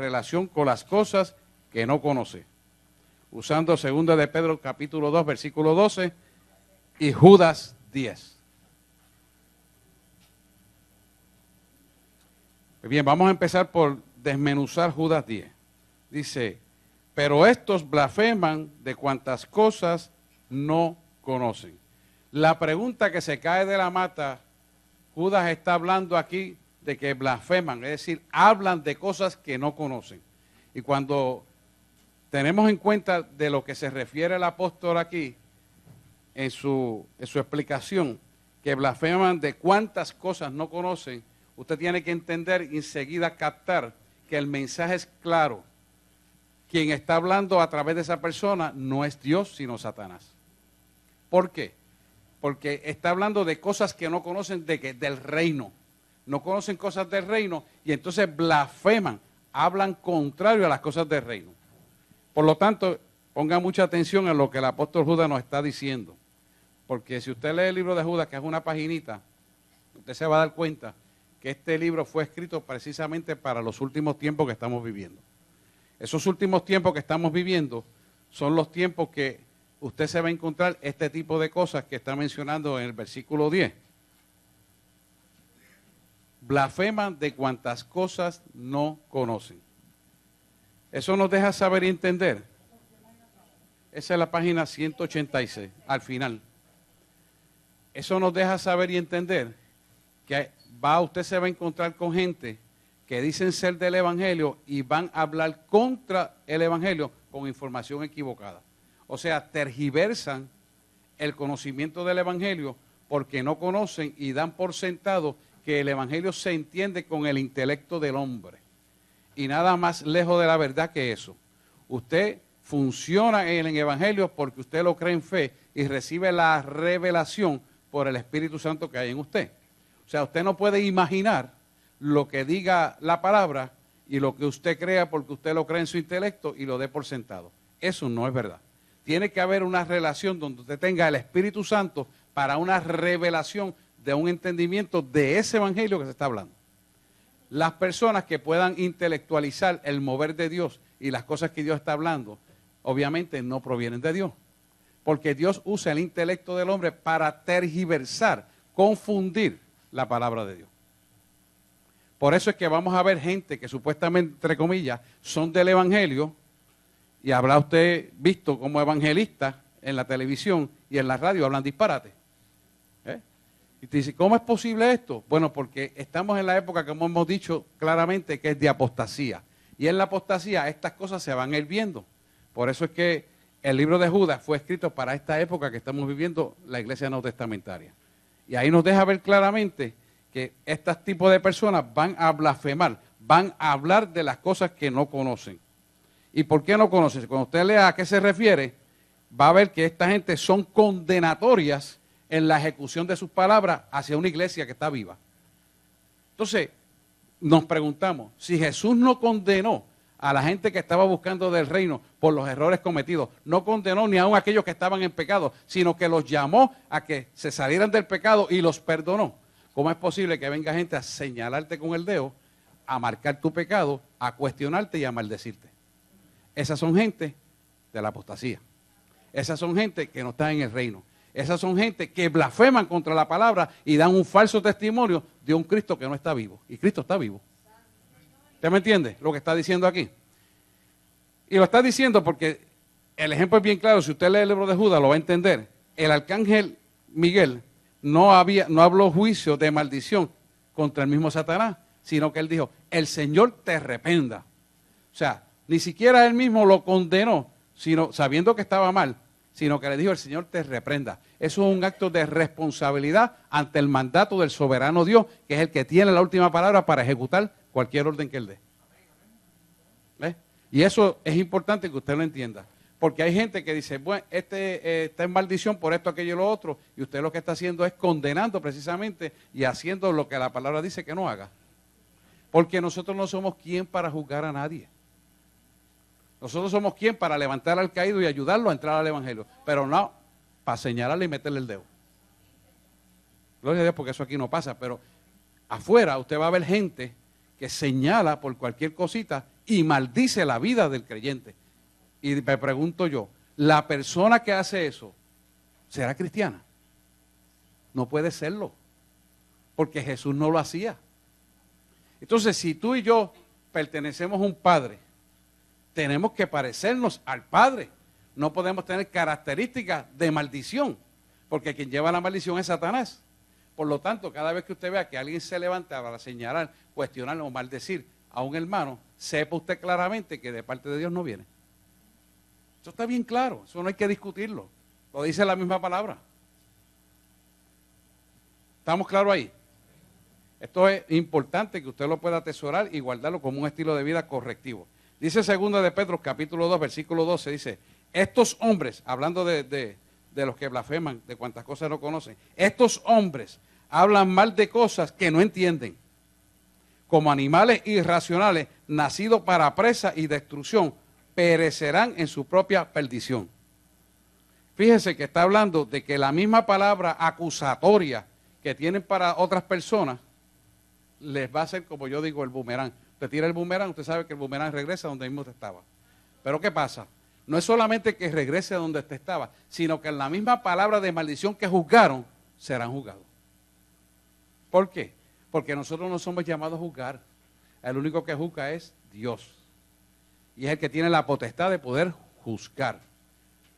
relación con las cosas que no conoce. Usando 2 de Pedro capítulo 2, versículo 12 y Judas 10. Bien, vamos a empezar por desmenuzar Judas 10. Dice, pero estos blasfeman de cuantas cosas no conocen. La pregunta que se cae de la mata, Judas está hablando aquí de que blasfeman, es decir, hablan de cosas que no conocen. Y cuando tenemos en cuenta de lo que se refiere el apóstol aquí, en su explicación, que blasfeman de cuántas cosas no conocen, usted tiene que entender y enseguida captar que el mensaje es claro. Quien está hablando a través de esa persona no es Dios, sino Satanás. ¿Por qué? Porque está hablando de cosas que no conocen del reino. No conocen cosas del reino y entonces blasfeman, hablan contrario a las cosas del reino. Por lo tanto, ponga mucha atención a lo que el apóstol Judas nos está diciendo. Porque si usted lee el libro de Judas, que es una paginita, usted se va a dar cuenta que este libro fue escrito precisamente para los últimos tiempos que estamos viviendo. Esos últimos tiempos que estamos viviendo son los tiempos que usted se va a encontrar este tipo de cosas que está mencionando en el versículo 10. Blasfeman de cuantas cosas no conocen. Eso nos deja saber y entender. Esa es la página 186, al final. Eso nos deja saber y entender que usted se va a encontrar con gente que dicen ser del Evangelio y van a hablar contra el Evangelio con información equivocada. O sea, tergiversan el conocimiento del Evangelio porque no conocen y dan por sentado que el Evangelio se entiende con el intelecto del hombre. Y nada más lejos de la verdad que eso. Usted funciona en el Evangelio porque usted lo cree en fe y recibe la revelación por el Espíritu Santo que hay en usted. O sea, usted no puede imaginar lo que diga la palabra y lo que usted crea porque usted lo cree en su intelecto y lo dé por sentado. Eso no es verdad. Tiene que haber una relación donde usted tenga el Espíritu Santo para una revelación de un entendimiento de ese evangelio que se está hablando. Las personas que puedan intelectualizar el mover de Dios y las cosas que Dios está hablando, obviamente no provienen de Dios. Porque Dios usa el intelecto del hombre para tergiversar, confundir la palabra de Dios. Por eso es que vamos a ver gente que supuestamente, entre comillas, son del evangelio, y habrá usted visto como evangelistas en la televisión y en la radio hablan disparate. Y te dice, ¿cómo es posible esto? Bueno, porque estamos en la época, como hemos dicho claramente, que es de apostasía. Y en la apostasía estas cosas se van a ir viendo. Por eso es que el libro de Judas fue escrito para esta época que estamos viviendo la iglesia neotestamentaria. Y ahí nos deja ver claramente que estos tipos de personas van a blasfemar, van a hablar de las cosas que no conocen. ¿Y por qué no conocen? Cuando usted lea a qué se refiere, va a ver que esta gente son condenatorias en la ejecución de sus palabras hacia una iglesia que está viva. Entonces, nos preguntamos, si Jesús no condenó a la gente que estaba buscando del reino por los errores cometidos, no condenó ni aun a aquellos que estaban en pecado, sino que los llamó a que se salieran del pecado y los perdonó. ¿Cómo es posible que venga gente a señalarte con el dedo, a marcar tu pecado, a cuestionarte y a maldecirte? Esas son gente de la apostasía. Esas son gente que no está en el reino. Esas son gente que blasfeman contra la palabra y dan un falso testimonio de un Cristo que no está vivo. Y Cristo está vivo. ¿Usted me entiende lo que está diciendo aquí? Y lo está diciendo porque el ejemplo es bien claro. Si usted lee el libro de Judas lo va a entender. El arcángel Miguel no habló juicio de maldición contra el mismo Satanás, sino que él dijo, el Señor te reprenda. O sea, ni siquiera él mismo lo condenó, sino sabiendo que estaba mal, sino que le dijo, el Señor te reprenda. Eso es un acto de responsabilidad ante el mandato del soberano Dios, que es el que tiene la última palabra para ejecutar cualquier orden que él dé. ¿Ves? Y eso es importante que usted lo entienda. Porque hay gente que dice, bueno, está en maldición por esto, aquello y lo otro, y usted lo que está haciendo es condenando precisamente y haciendo lo que la palabra dice que no haga. Porque nosotros no somos quien para juzgar a nadie. Nosotros somos quien para levantar al caído y ayudarlo a entrar al evangelio. Pero no para señalarle y meterle el dedo. Gloria a Dios, porque eso aquí no pasa. Pero afuera usted va a ver gente que señala por cualquier cosita y maldice la vida del creyente. Y me pregunto yo, ¿la persona que hace eso será cristiana? No puede serlo, porque Jesús no lo hacía. Entonces, si tú y yo pertenecemos a un Padre, tenemos que parecernos al Padre. No podemos tener características de maldición, porque quien lleva la maldición es Satanás. Por lo tanto, cada vez que usted vea que alguien se levanta para señalar, cuestionar o maldecir a un hermano, sepa usted claramente que de parte de Dios no viene. Eso está bien claro, eso no hay que discutirlo. Lo dice la misma palabra. ¿Estamos claros ahí? Esto es importante que usted lo pueda atesorar y guardarlo como un estilo de vida correctivo. Dice 2 de Pedro, capítulo 2, versículo 12, dice, estos hombres, hablando de los que blasfeman, de cuantas cosas no conocen, estos hombres hablan mal de cosas que no entienden, como animales irracionales, nacidos para presa y destrucción, perecerán en su propia perdición. Fíjese que está hablando de que la misma palabra acusatoria que tienen para otras personas, les va a hacer, como yo digo, el boomerang. Usted tira el boomerang, usted sabe que el boomerang regresa donde mismo usted estaba. Pero ¿qué pasa? No es solamente que regrese a donde usted estaba, sino que en la misma palabra de maldición que juzgaron, serán juzgados. ¿Por qué? Porque nosotros no somos llamados a juzgar. El único que juzga es Dios. Y es el que tiene la potestad de poder juzgar.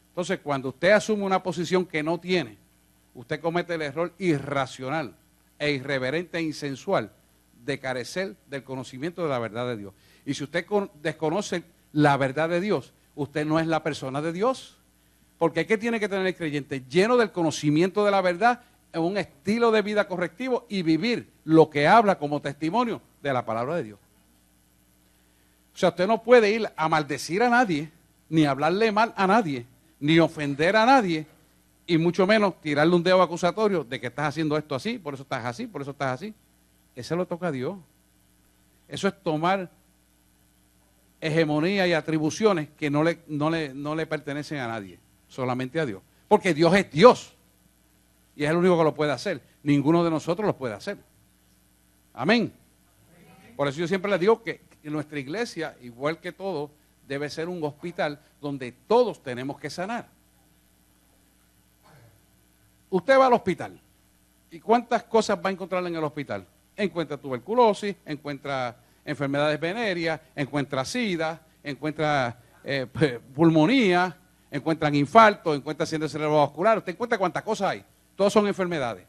Entonces, cuando usted asume una posición que no tiene, usted comete el error irracional e irreverente e insensual de carecer del conocimiento de la verdad de Dios. Y si usted desconoce la verdad de Dios, usted no es la persona de Dios. Porque ¿qué tiene que tener el creyente? Lleno del conocimiento de la verdad, en un estilo de vida correctivo y vivir lo que habla como testimonio de la palabra de Dios. O sea, usted no puede ir a maldecir a nadie, ni hablarle mal a nadie, ni ofender a nadie, y mucho menos tirarle un dedo acusatorio de que estás haciendo esto así, por eso estás así, por eso estás así. Eso lo toca a Dios. Eso es tomar hegemonía y atribuciones que no le pertenecen a nadie, solamente a Dios. Porque Dios es Dios. Y es el único que lo puede hacer. Ninguno de nosotros lo puede hacer. Amén. Por eso yo siempre les digo que nuestra iglesia, igual que todo, debe ser un hospital donde todos tenemos que sanar. Usted va al hospital. ¿Y cuántas cosas va a encontrar en el hospital? Encuentra tuberculosis, encuentra enfermedades venéreas, encuentra sida, encuentra pulmonía, encuentran infarto, encuentra accidente cerebrovascular. Usted encuentra cuántas cosas hay. Todas son enfermedades.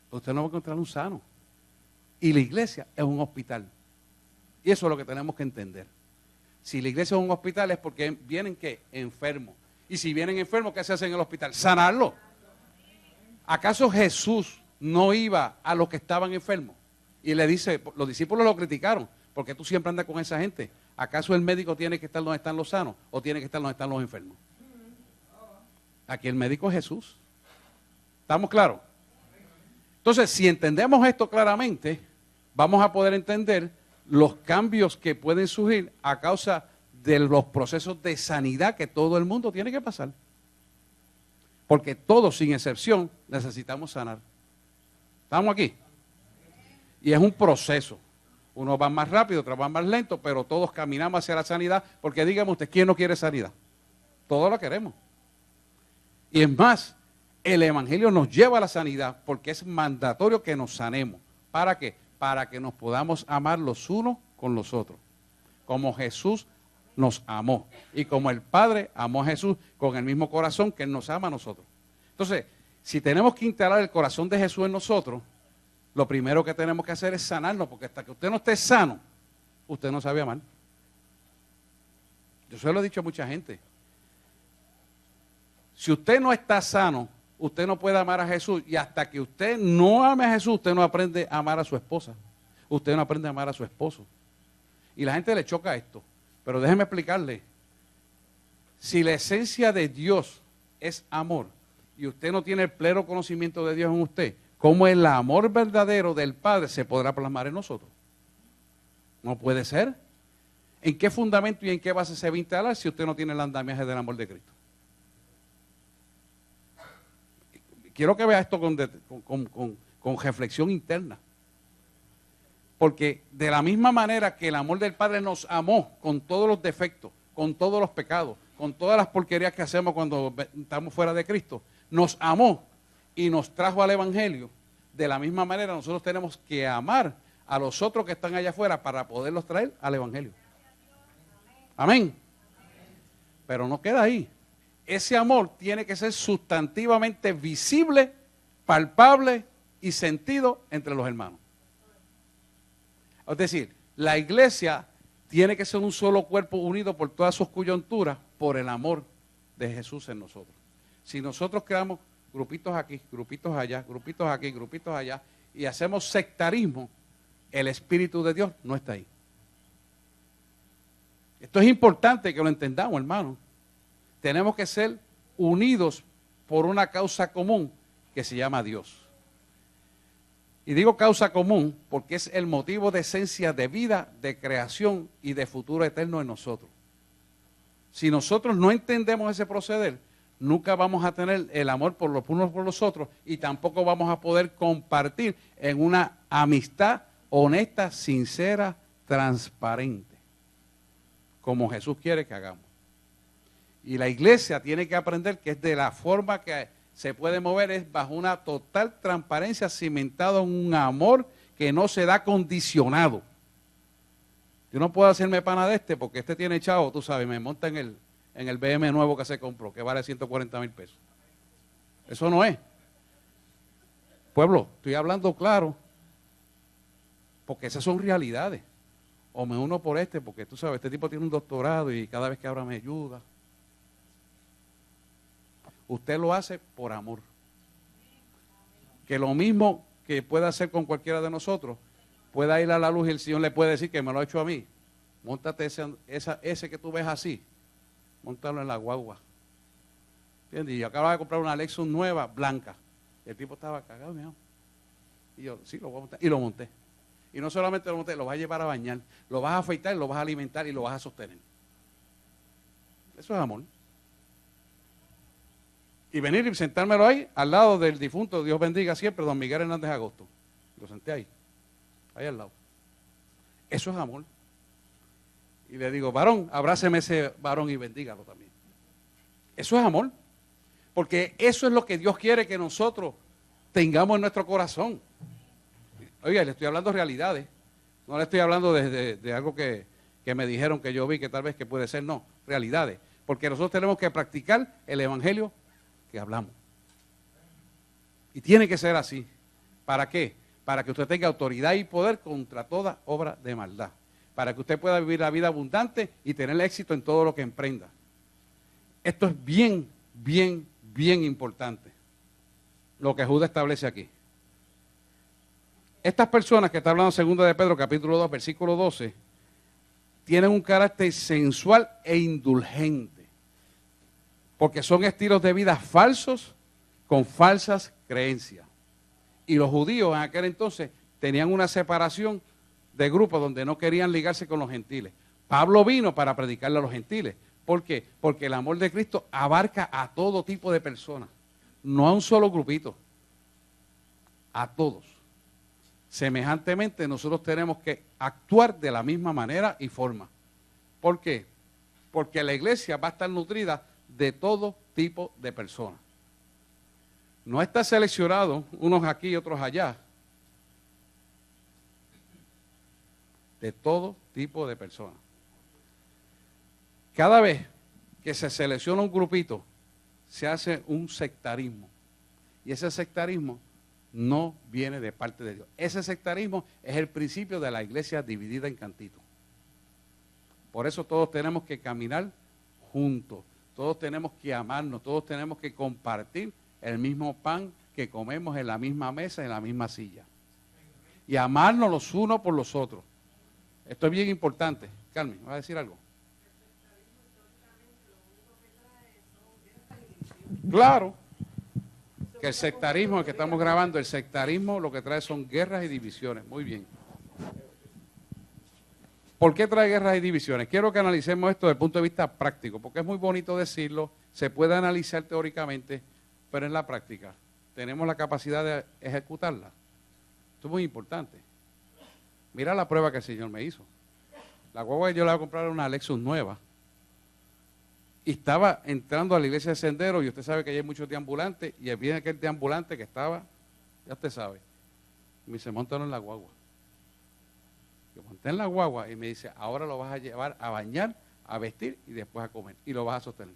Usted no va a encontrar un sano. Y la iglesia es un hospital. Y eso es lo que tenemos que entender. Si la iglesia es un hospital es porque vienen ¿qué? Enfermos. Y si vienen enfermos, ¿qué se hace en el hospital? Sanarlo. ¿Acaso Jesús no iba a los que estaban enfermos? Y le dice, los discípulos lo criticaron, porque tú siempre andas con esa gente. ¿Acaso el médico tiene que estar donde están los sanos o tiene que estar donde están los enfermos? Aquí el médico es Jesús. ¿Estamos claros? Entonces, si entendemos esto claramente, vamos a poder entender los cambios que pueden surgir a causa de los procesos de sanidad que todo el mundo tiene que pasar. Porque todos, sin excepción, necesitamos sanar. ¿Estamos aquí? Y es un proceso. Unos van más rápido, otros van más lento, pero todos caminamos hacia la sanidad, porque dígame usted, ¿quién no quiere sanidad? Todos la queremos. Y es más, el Evangelio nos lleva a la sanidad, porque es mandatorio que nos sanemos. ¿Para qué? Para que nos podamos amar los unos con los otros. Como Jesús nos amó. Y como el Padre amó a Jesús con el mismo corazón que Él nos ama a nosotros. Entonces, si tenemos que instalar el corazón de Jesús en nosotros, lo primero que tenemos que hacer es sanarnos, porque hasta que usted no esté sano, usted no sabe amar. Yo se lo he dicho a mucha gente. Si usted no está sano, usted no puede amar a Jesús, y hasta que usted no ame a Jesús, usted no aprende a amar a su esposa. Usted no aprende a amar a su esposo. Y la gente le choca esto. Pero déjeme explicarle. Si la esencia de Dios es amor, y usted no tiene el pleno conocimiento de Dios en usted, ¿cómo el amor verdadero del Padre se podrá plasmar en nosotros? No puede ser. ¿En qué fundamento y en qué base se va a instalar si usted no tiene el andamiaje del amor de Cristo? Quiero que vea esto con reflexión interna. Porque de la misma manera que el amor del Padre nos amó con todos los defectos, con todos los pecados, con todas las porquerías que hacemos cuando estamos fuera de Cristo, nos amó y nos trajo al Evangelio, de la misma manera nosotros tenemos que amar a los otros que están allá afuera para poderlos traer al Evangelio. Amén. Pero no queda ahí. Ese amor tiene que ser sustantivamente visible, palpable y sentido entre los hermanos. Es decir, la iglesia tiene que ser un solo cuerpo unido por todas sus coyunturas por el amor de Jesús en nosotros. Si nosotros creamos grupitos aquí, grupitos allá, grupitos aquí, grupitos allá, y hacemos sectarismo, el Espíritu de Dios no está ahí. Esto es importante que lo entendamos, hermano. Tenemos que ser unidos por una causa común que se llama Dios. Y digo causa común porque es el motivo de esencia de vida, de creación y de futuro eterno en nosotros. Si nosotros no entendemos ese proceder, nunca vamos a tener el amor por los unos por los otros y tampoco vamos a poder compartir en una amistad honesta, sincera, transparente, como Jesús quiere que hagamos. Y la iglesia tiene que aprender que es de la forma que se puede mover, es bajo una total transparencia, cimentado en un amor que no se da condicionado. Yo no puedo hacerme pana de este porque este tiene chavo, tú sabes, me monta en el BM nuevo que se compró, que vale 140,000 pesos. Eso no es. Pueblo, estoy hablando claro, porque esas son realidades. O me uno por este, porque tú sabes, este tipo tiene un doctorado y cada vez que habla me ayuda. Usted lo hace por amor. Que lo mismo que pueda hacer con cualquiera de nosotros, pueda ir a la luz y el Señor le puede decir que me lo ha hecho a mí. Móntate ese que tú ves así, móntalo en la guagua. ¿Entiendes? Y yo acababa de comprar una Lexus nueva, blanca. El tipo estaba cagado, mi amor. Y yo, sí, lo voy a montar. Y lo monté. Y no solamente lo monté, lo vas a llevar a bañar, lo vas a afeitar, lo vas a alimentar y lo vas a sostener. Eso es amor. Y venir y sentármelo ahí, al lado del difunto, Dios bendiga siempre, don Miguel Hernández Agosto. Lo senté ahí al lado. Eso es amor. Y le digo, varón, abráceme ese varón y bendígalo también. Eso es amor. Porque eso es lo que Dios quiere que nosotros tengamos en nuestro corazón. Oiga, le estoy hablando de realidades. No le estoy hablando de algo que me dijeron que yo vi que tal vez que puede ser. No, realidades. Porque nosotros tenemos que practicar el evangelio que hablamos. Y tiene que ser así. ¿Para qué? Para que usted tenga autoridad y poder contra toda obra de maldad. Para que usted pueda vivir la vida abundante y tener éxito en todo lo que emprenda. Esto es bien, bien, bien importante. Lo que Judas establece aquí. Estas personas que está hablando en 2 de Pedro, capítulo 2, versículo 12, tienen un carácter sensual e indulgente. Porque son estilos de vida falsos con falsas creencias. Y los judíos en aquel entonces tenían una separación de grupos donde no querían ligarse con los gentiles. Pablo vino para predicarle a los gentiles. ¿Por qué? Porque el amor de Cristo abarca a todo tipo de personas, no a un solo grupito, a todos. Semejantemente nosotros tenemos que actuar de la misma manera y forma. ¿Por qué? Porque la iglesia va a estar nutrida de todo tipo de personas. No está seleccionado unos aquí y otros allá. De todo tipo de personas. Cada vez que se selecciona un grupito, se hace un sectarismo. Y ese sectarismo no viene de parte de Dios. Ese sectarismo es el principio de la iglesia dividida en cantitos. Por eso todos tenemos que caminar juntos. Todos tenemos que amarnos. Todos tenemos que compartir el mismo pan que comemos en la misma mesa, en la misma silla. Y amarnos los unos por los otros. Esto es bien importante. Carmen, ¿vas a decir algo? Claro, que el sectarismo, el que estamos grabando, el sectarismo lo que trae son guerras y divisiones. Muy bien. ¿Por qué trae guerras y divisiones? Quiero que analicemos esto desde el punto de vista práctico, porque es muy bonito decirlo, se puede analizar teóricamente, pero en la práctica tenemos la capacidad de ejecutarla. Esto es muy importante. Mira la prueba que el Señor me hizo. La guagua que yo le voy a comprar era una Lexus nueva. Y estaba entrando a la iglesia de Sendero, y usted sabe que hay muchos deambulantes, y viene aquel deambulante que estaba, ya usted sabe, y me dice, móntalo en la guagua. Yo monté en la guagua y me dice, ahora lo vas a llevar a bañar, a vestir y después a comer, y lo vas a sostener.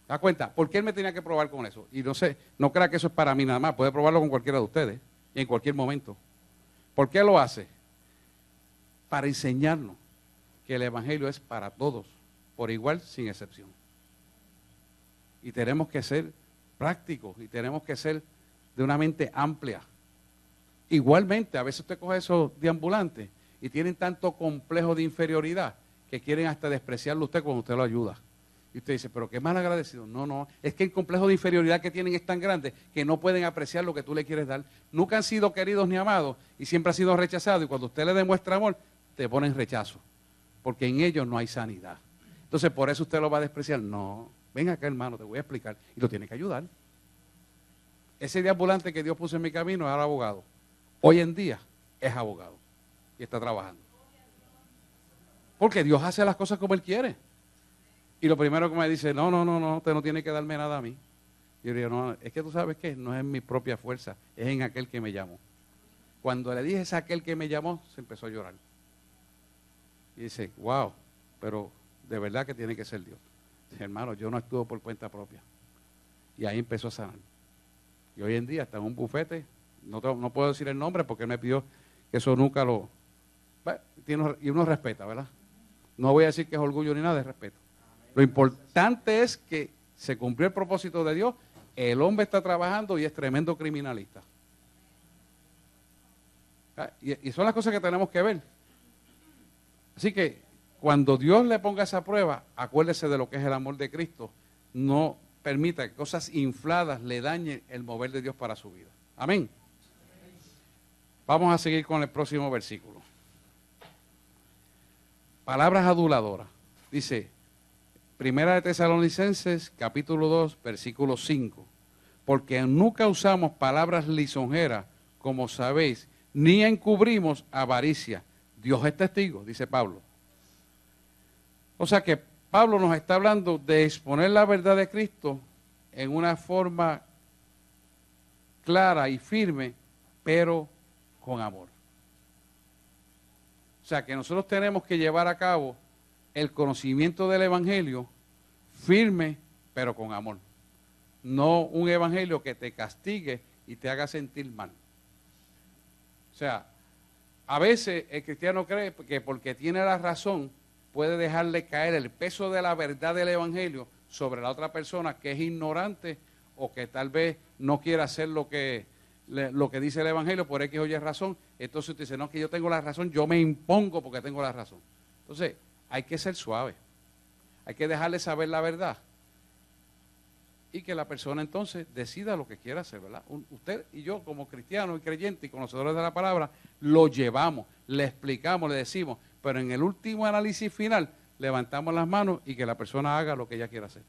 ¿Te das cuenta? ¿Por qué él me tenía que probar con eso? Y no sé, no crea que eso es para mí nada más, puede probarlo con cualquiera de ustedes, y en cualquier momento. ¿Por qué lo hace? Para enseñarnos que el Evangelio es para todos, por igual, sin excepción. Y tenemos que ser prácticos, y tenemos que ser de una mente amplia. Igualmente, a veces usted coge esos deambulantes y tienen tanto complejo de inferioridad que quieren hasta despreciarlo a usted cuando usted lo ayuda. Y usted dice, pero qué mal agradecido. No, no, es que el complejo de inferioridad que tienen es tan grande que no pueden apreciar lo que tú le quieres dar. Nunca han sido queridos ni amados y siempre han sido rechazados. Y cuando usted le demuestra amor, te ponen rechazo, porque en ellos no hay sanidad. Entonces, por eso usted lo va a despreciar. No, ven acá, hermano, te voy a explicar. Y lo tiene que ayudar. Ese deambulante que Dios puso en mi camino era abogado. Hoy en día es abogado y está trabajando. Porque Dios hace las cosas como Él quiere. Y lo primero que me dice, no, usted no tiene que darme nada a mí. Yo le digo, no, es que tú sabes que no es en mi propia fuerza, es en aquel que me llamó. Cuando le dije es aquel que me llamó, se empezó a llorar. Y dice, wow, pero de verdad que tiene que ser Dios. Dice, hermano, yo no actúo por cuenta propia. Y ahí empezó a sanar. Y hoy en día está en un bufete, no puedo decir el nombre porque él me pidió que eso nunca lo... Bueno, y uno respeta, ¿verdad? No voy a decir que es orgullo ni nada, es respeto. Lo importante es que se cumplió el propósito de Dios, el hombre está trabajando y es tremendo criminalista. Y son las cosas que tenemos que ver. Así que cuando Dios le ponga esa prueba, acuérdese de lo que es el amor de Cristo. No permita que cosas infladas le dañen el mover de Dios para su vida. Amén. Vamos a seguir con el próximo versículo. Palabras aduladoras. Dice, Primera de Tesalonicenses, capítulo 2, versículo 5. Porque nunca usamos palabras lisonjeras, como sabéis, ni encubrimos avaricia. Dios es testigo, dice Pablo. O sea que Pablo nos está hablando de exponer la verdad de Cristo en una forma clara y firme, pero con amor. O sea que nosotros tenemos que llevar a cabo el conocimiento del Evangelio firme, pero con amor. No un Evangelio que te castigue y te haga sentir mal. O sea, a veces el cristiano cree que porque tiene la razón puede dejarle caer el peso de la verdad del Evangelio sobre la otra persona que es ignorante o que tal vez no quiera hacer lo que dice el Evangelio por X o Y razón. Entonces usted dice, no, que yo tengo la razón, yo me impongo porque tengo la razón. Entonces, hay que ser suave. Hay que dejarle saber la verdad. Y que la persona entonces decida lo que quiera hacer, ¿verdad? Usted y yo como cristianos y creyentes y conocedores de la palabra, lo llevamos, le explicamos, le decimos, pero en el último análisis final, levantamos las manos y que la persona haga lo que ella quiera hacer.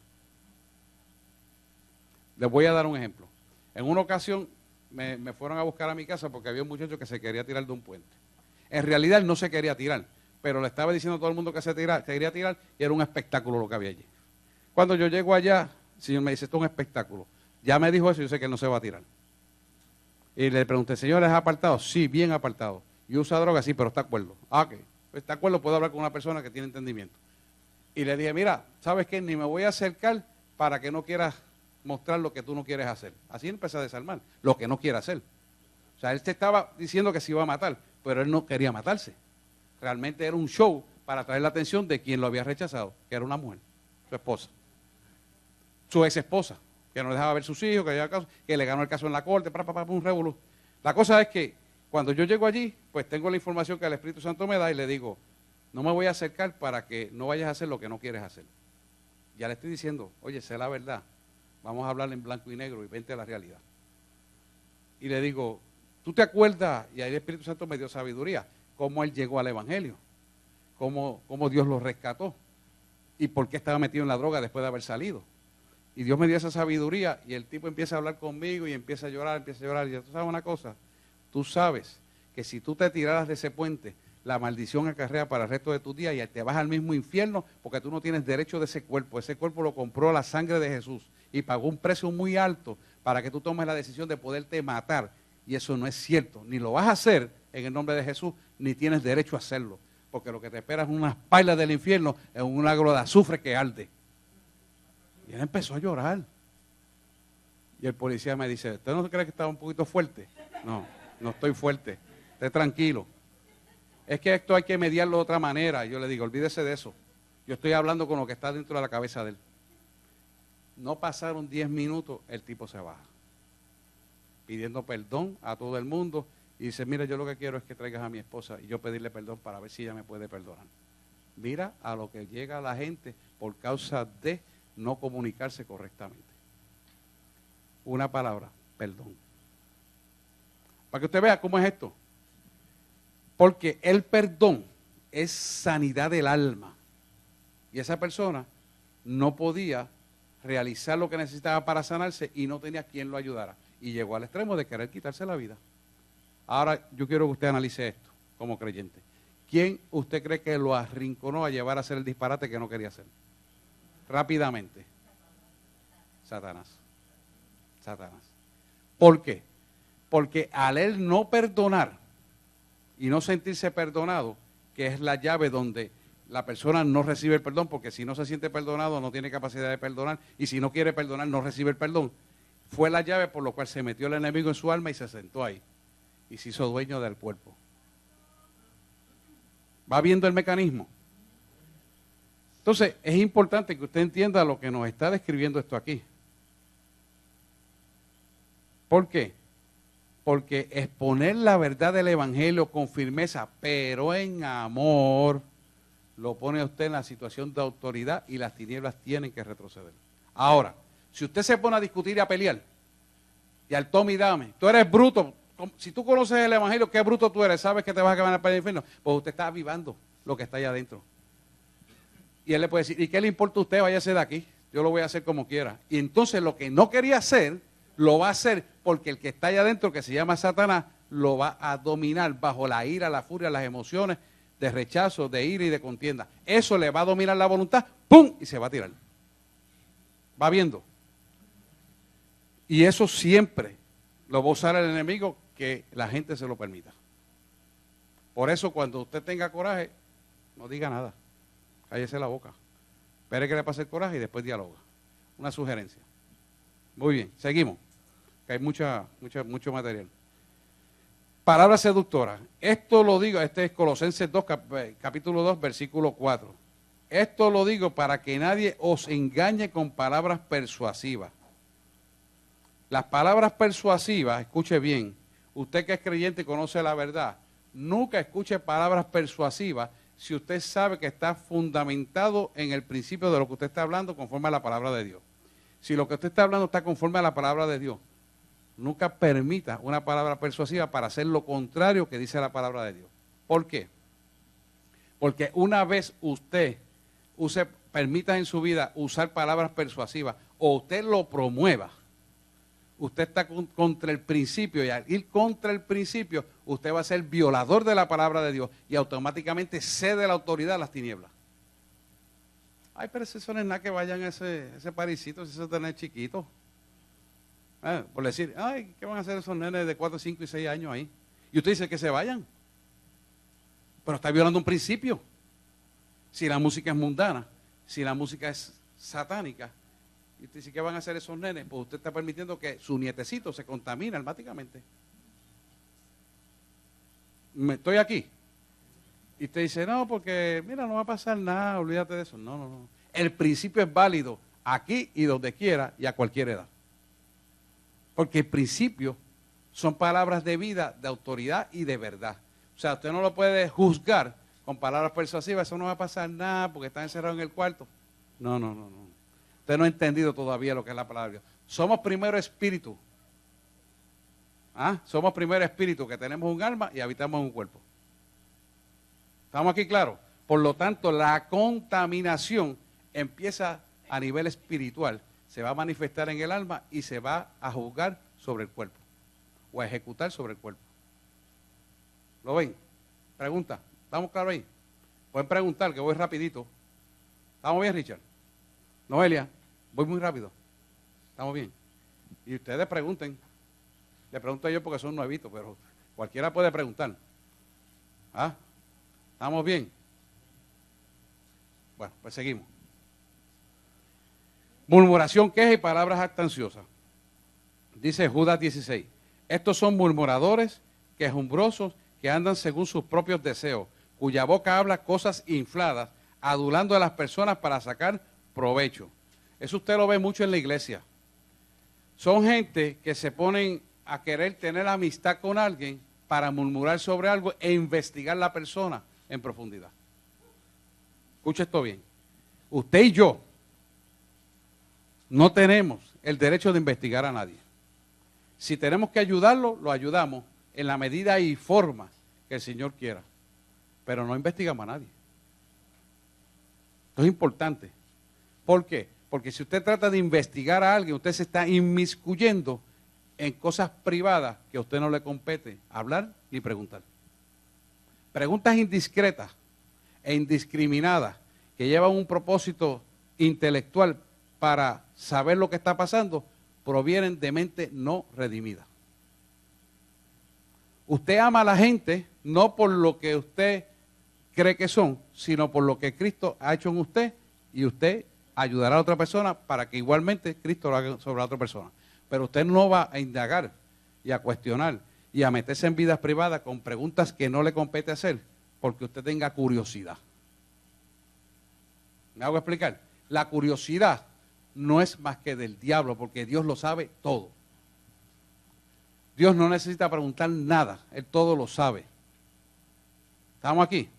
Les voy a dar un ejemplo. En una ocasión me fueron a buscar a mi casa porque había un muchacho que se quería tirar de un puente. En realidad él no se quería tirar, pero le estaba diciendo a todo el mundo que se quería tirar y era un espectáculo lo que había allí. Cuando yo llego allá, el Señor me dice, esto es un espectáculo. Ya me dijo eso, yo sé que él no se va a tirar. Y le pregunté, Señor, ¿es apartado? Sí, bien apartado. ¿Y usa droga? Sí, pero está acuerdo. Ah, ok. Pues está acuerdo, puedo hablar con una persona que tiene entendimiento. Y le dije, mira, ¿sabes qué? Ni me voy a acercar para que no quieras mostrar lo que tú no quieres hacer. Así empecé a desarmar, lo que no quiere hacer. O sea, él te estaba diciendo que se iba a matar, pero él no quería matarse. Realmente era un show para atraer la atención de quien lo había rechazado, que era una mujer, su esposa. Su ex esposa, que no dejaba ver sus hijos, que le ganó el caso en la corte, un revolú. La cosa es que cuando yo llego allí, pues tengo la información que el Espíritu Santo me da y le digo, no me voy a acercar para que no vayas a hacer lo que no quieres hacer. Ya le estoy diciendo, oye, sé la verdad, vamos a hablar en blanco y negro y vente a la realidad. Y le digo, ¿tú te acuerdas? Y ahí el Espíritu Santo me dio sabiduría, cómo él llegó al Evangelio, cómo Dios lo rescató y por qué estaba metido en la droga después de haber salido. Y Dios me dio esa sabiduría y el tipo empieza a hablar conmigo y empieza a llorar. Y tú sabes una cosa, tú sabes que si tú te tiraras de ese puente, la maldición acarrea para el resto de tus días y te vas al mismo infierno porque tú no tienes derecho de ese cuerpo. Ese cuerpo lo compró la sangre de Jesús y pagó un precio muy alto para que tú tomes la decisión de poderte matar. Y eso no es cierto. Ni lo vas a hacer en el nombre de Jesús, ni tienes derecho a hacerlo. Porque lo que te espera es unas pailas del infierno, es un agro de azufre que arde. Y él empezó a llorar. Y el policía me dice, ¿usted no cree que estaba un poquito fuerte? No, no estoy fuerte. Esté tranquilo. Es que esto hay que mediarlo de otra manera. Yo le digo, olvídese de eso. Yo estoy hablando con lo que está dentro de la cabeza de él. No pasaron 10 minutos, el tipo se baja. Pidiendo perdón a todo el mundo. Y dice, mira, yo lo que quiero es que traigas a mi esposa y yo pedirle perdón para ver si ella me puede perdonar. Mira a lo que llega la gente por causa de no comunicarse correctamente. Una palabra, perdón. Para que usted vea cómo es esto. Porque el perdón es sanidad del alma. Y esa persona no podía realizar lo que necesitaba para sanarse y no tenía quien lo ayudara. Y llegó al extremo de querer quitarse la vida. Ahora yo quiero que usted analice esto como creyente. ¿Quién usted cree que lo arrinconó a llevar a hacer el disparate que no quería hacer? Rápidamente. Satanás. Satanás. ¿Por qué? Porque al él no perdonar y no sentirse perdonado, que es la llave donde la persona no recibe el perdón, porque si no se siente perdonado no tiene capacidad de perdonar, y si no quiere perdonar no recibe el perdón, fue la llave por la cual se metió el enemigo en su alma y se sentó ahí, y se hizo dueño del cuerpo. ¿Va viendo el mecanismo? Entonces, es importante que usted entienda lo que nos está describiendo esto aquí. ¿Por qué? Porque exponer la verdad del Evangelio con firmeza, pero en amor, lo pone a usted en la situación de autoridad y las tinieblas tienen que retroceder. Ahora, si usted se pone a discutir y a pelear, y al tome y dame, tú eres bruto, si tú conoces el Evangelio, qué bruto tú eres, sabes que te vas a acabar para el infierno, pues usted está avivando lo que está allá adentro. Y él le puede decir, ¿y qué le importa a usted? Váyase de aquí, yo lo voy a hacer como quiera. Y entonces lo que no quería hacer, lo va a hacer porque el que está allá adentro, que se llama Satanás, lo va a dominar bajo la ira, la furia, las emociones de rechazo, de ira y de contienda. Eso le va a dominar la voluntad, ¡pum! Y se va a tirar. ¿Va viendo? Y eso siempre lo va a usar el enemigo, que la gente se lo permita. Por eso cuando usted tenga coraje, no diga nada. Cállese la boca. Espere que le pase el coraje y después dialoga. Una sugerencia. Muy bien, seguimos. Que hay mucho material. Palabra seductora. Esto lo digo, este es Colosenses 2, capítulo 2, versículo 4. Esto lo digo para que nadie os engañe con palabras persuasivas. Las palabras persuasivas, escuche bien, usted que es creyente y conoce la verdad, nunca escuche palabras persuasivas si usted sabe que está fundamentado en el principio de lo que usted está hablando conforme a la palabra de Dios. Si lo que usted está hablando está conforme a la palabra de Dios, nunca permita una palabra persuasiva para hacer lo contrario que dice la palabra de Dios. ¿Por qué? Porque una vez usted permita en su vida usar palabras persuasivas o usted lo promueva, usted está contra el principio, y al ir contra el principio, usted va a ser violador de la palabra de Dios y automáticamente cede la autoridad a las tinieblas. Ay, pero eso no es nada que vayan a ese parisito, si eso es chiquito. Por decir, ay, ¿qué van a hacer esos nenes de 4, 5 y 6 años ahí? Y usted dice que se vayan. Pero está violando un principio. Si la música es mundana, si la música es satánica, y usted dice, ¿qué van a hacer esos nenes? Pues usted está permitiendo que su nietecito se contamine automáticamente. Estoy aquí. Y usted dice, no, porque mira, no va a pasar nada, olvídate de eso. No, no, no. El principio es válido aquí y donde quiera y a cualquier edad. Porque el principio son palabras de vida, de autoridad y de verdad. O sea, usted no lo puede juzgar con palabras persuasivas, eso no va a pasar nada porque está encerrado en el cuarto. No, no, no, no. Usted no ha entendido todavía lo que es la palabra de Dios. Somos primero espíritu. Somos primero espíritu, que tenemos un alma y habitamos en un cuerpo. ¿Estamos aquí claros? Por lo tanto, la contaminación empieza a nivel espiritual, se va a manifestar en el alma y se va a juzgar sobre el cuerpo o a ejecutar sobre el cuerpo. ¿Lo ven? Pregunta. ¿Estamos claros ahí? Pueden preguntar, que voy rapidito. ¿Estamos bien, Richard? Noelia, voy muy rápido. ¿Estamos bien? Y ustedes pregunten. Le pregunto yo porque son nuevitos, pero cualquiera puede preguntar. ¿Ah? ¿Estamos bien? Bueno, pues seguimos. Murmuración, queja y palabras jactanciosas. Dice Judas 16. Estos son murmuradores, quejumbrosos, que andan según sus propios deseos, cuya boca habla cosas infladas, adulando a las personas para sacar provecho. Eso usted lo ve mucho en la iglesia. Son gente que se ponen a querer tener amistad con alguien para murmurar sobre algo e investigar la persona en profundidad. Escuche esto bien. Usted y yo no tenemos el derecho de investigar a nadie. Si tenemos que ayudarlo, lo ayudamos en la medida y forma que el Señor quiera. Pero no investigamos a nadie. Esto es importante. ¿Por qué? Porque si usted trata de investigar a alguien, usted se está inmiscuyendo en cosas privadas que a usted no le compete hablar ni preguntar. Preguntas indiscretas e indiscriminadas que llevan un propósito intelectual para saber lo que está pasando, provienen de mente no redimida. Usted ama a la gente no por lo que usted cree que son, sino por lo que Cristo ha hecho en usted, y usted ayudará a otra persona para que igualmente Cristo lo haga sobre la otra persona. Pero usted no va a indagar y a cuestionar y a meterse en vidas privadas con preguntas que no le compete hacer porque usted tenga curiosidad. ¿Me hago explicar? La curiosidad no es más que del diablo, porque Dios lo sabe todo. Dios no necesita preguntar nada, Él todo lo sabe. ¿Estamos aquí?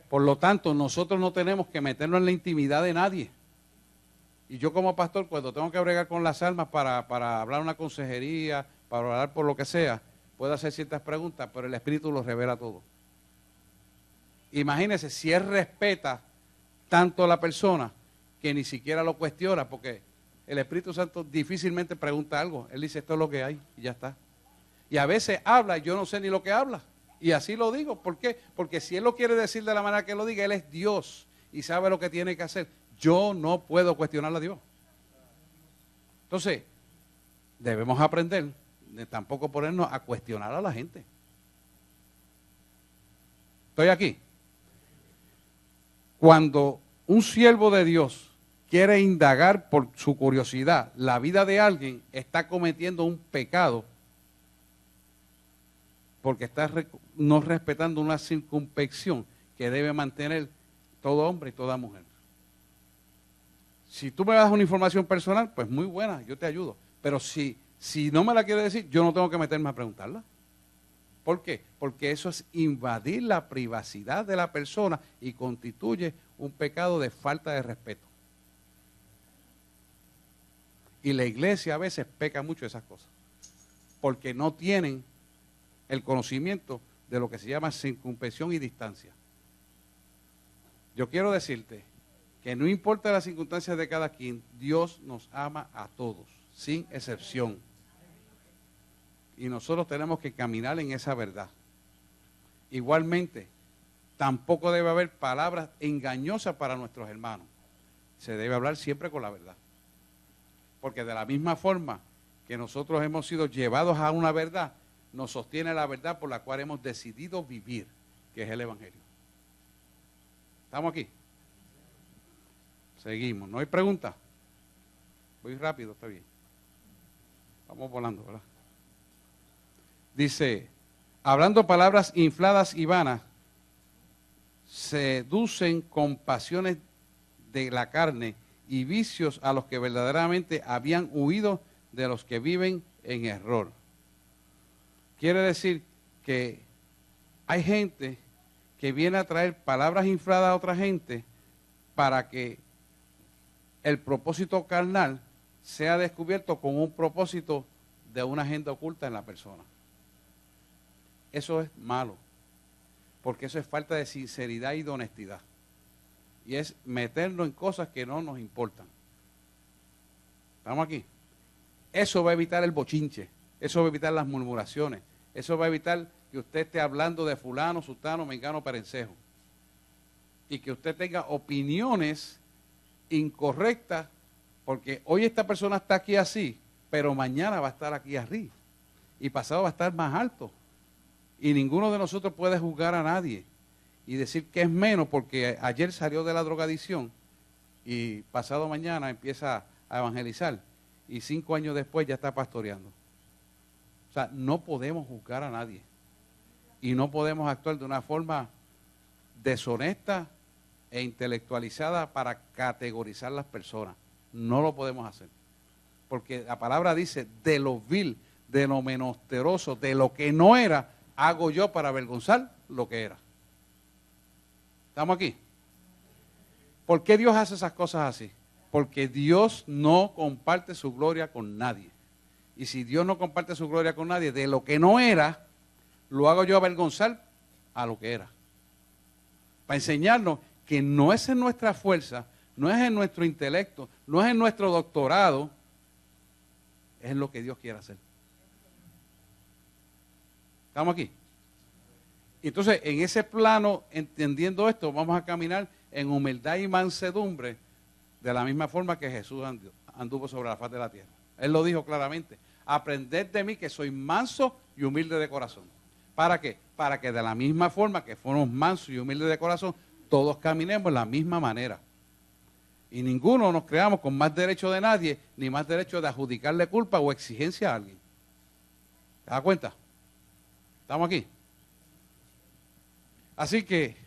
Por lo tanto, nosotros no tenemos que meternos en la intimidad de nadie. Y yo como pastor, cuando tengo que bregar con las almas para hablar una consejería, para hablar por lo que sea, puedo hacer ciertas preguntas, pero el Espíritu lo revela todo. Imagínese si Él respeta tanto a la persona que ni siquiera lo cuestiona, porque el Espíritu Santo difícilmente pregunta algo. Él dice, esto es lo que hay, y ya está. Y a veces habla, y yo no sé ni lo que habla. Y así lo digo. ¿Por qué? Porque si Él lo quiere decir de la manera que lo diga, Él es Dios y sabe lo que tiene que hacer. Yo no puedo cuestionarle a Dios. Entonces, debemos aprender de tampoco ponernos a cuestionar a la gente. ¿Estoy aquí? Cuando un siervo de Dios quiere indagar por su curiosidad la vida de alguien, está cometiendo un pecado porque está no respetando una circunspección que debe mantener todo hombre y toda mujer. Si tú me das una información personal, pues muy buena, yo te ayudo. Pero si no me la quieres decir, yo no tengo que meterme a preguntarla. ¿Por qué? Porque eso es invadir la privacidad de la persona y constituye un pecado de falta de respeto. Y la iglesia a veces peca mucho de esas cosas, porque no tienen el conocimiento de lo que se llama circunspección y distancia. Yo quiero decirte que no importa las circunstancias de cada quien, Dios nos ama a todos, sin excepción. Y nosotros tenemos que caminar en esa verdad. Igualmente, tampoco debe haber palabras engañosas para nuestros hermanos. Se debe hablar siempre con la verdad. Porque de la misma forma que nosotros hemos sido llevados a una verdad, nos sostiene la verdad por la cual hemos decidido vivir, que es el Evangelio. ¿Estamos aquí? Seguimos. ¿No hay preguntas? Voy rápido, está bien. Vamos volando, ¿verdad? Dice, hablando palabras infladas y vanas, seducen con pasiones de la carne y vicios a los que verdaderamente habían huido de los que viven en error. Quiere decir que hay gente que viene a traer palabras infladas a otra gente para que el propósito carnal sea descubierto con un propósito de una agenda oculta en la persona. Eso es malo, porque eso es falta de sinceridad y de honestidad. Y es meternos en cosas que no nos importan. ¿Estamos aquí? Eso va a evitar el bochinche, eso va a evitar las murmuraciones, Eso va a evitar que usted esté hablando de fulano, sutano, mengano, perencejo. Y que usted tenga opiniones incorrectas, porque hoy esta persona está aquí así, pero mañana va a estar aquí arriba. Y pasado va a estar más alto. Y ninguno de nosotros puede juzgar a nadie y decir que es menos porque ayer salió de la drogadicción y pasado mañana empieza a evangelizar y 5 años después ya está pastoreando. O sea, no podemos juzgar a nadie y no podemos actuar de una forma deshonesta e intelectualizada para categorizar las personas. No lo podemos hacer. Porque la palabra dice, de lo vil, de lo menesteroso, de lo que no era, hago yo para avergonzar lo que era. ¿Estamos aquí? ¿Por qué Dios hace esas cosas así? Porque Dios no comparte su gloria con nadie. Y si Dios no comparte su gloria con nadie, de lo que no era, lo hago yo avergonzar a lo que era. Para enseñarnos que no es en nuestra fuerza, no es en nuestro intelecto, no es en nuestro doctorado, es en lo que Dios quiere hacer. ¿Estamos aquí? Entonces, en ese plano, entendiendo esto, vamos a caminar en humildad y mansedumbre, de la misma forma que Jesús anduvo sobre la faz de la tierra. Él lo dijo claramente, aprended de mí que soy manso y humilde de corazón. ¿Para qué? Para que de la misma forma que fuimos mansos y humildes de corazón, todos caminemos de la misma manera. Y ninguno nos creamos con más derecho de nadie, ni más derecho de adjudicarle culpa o exigencia a alguien. ¿Te das cuenta? ¿Estamos aquí? Así que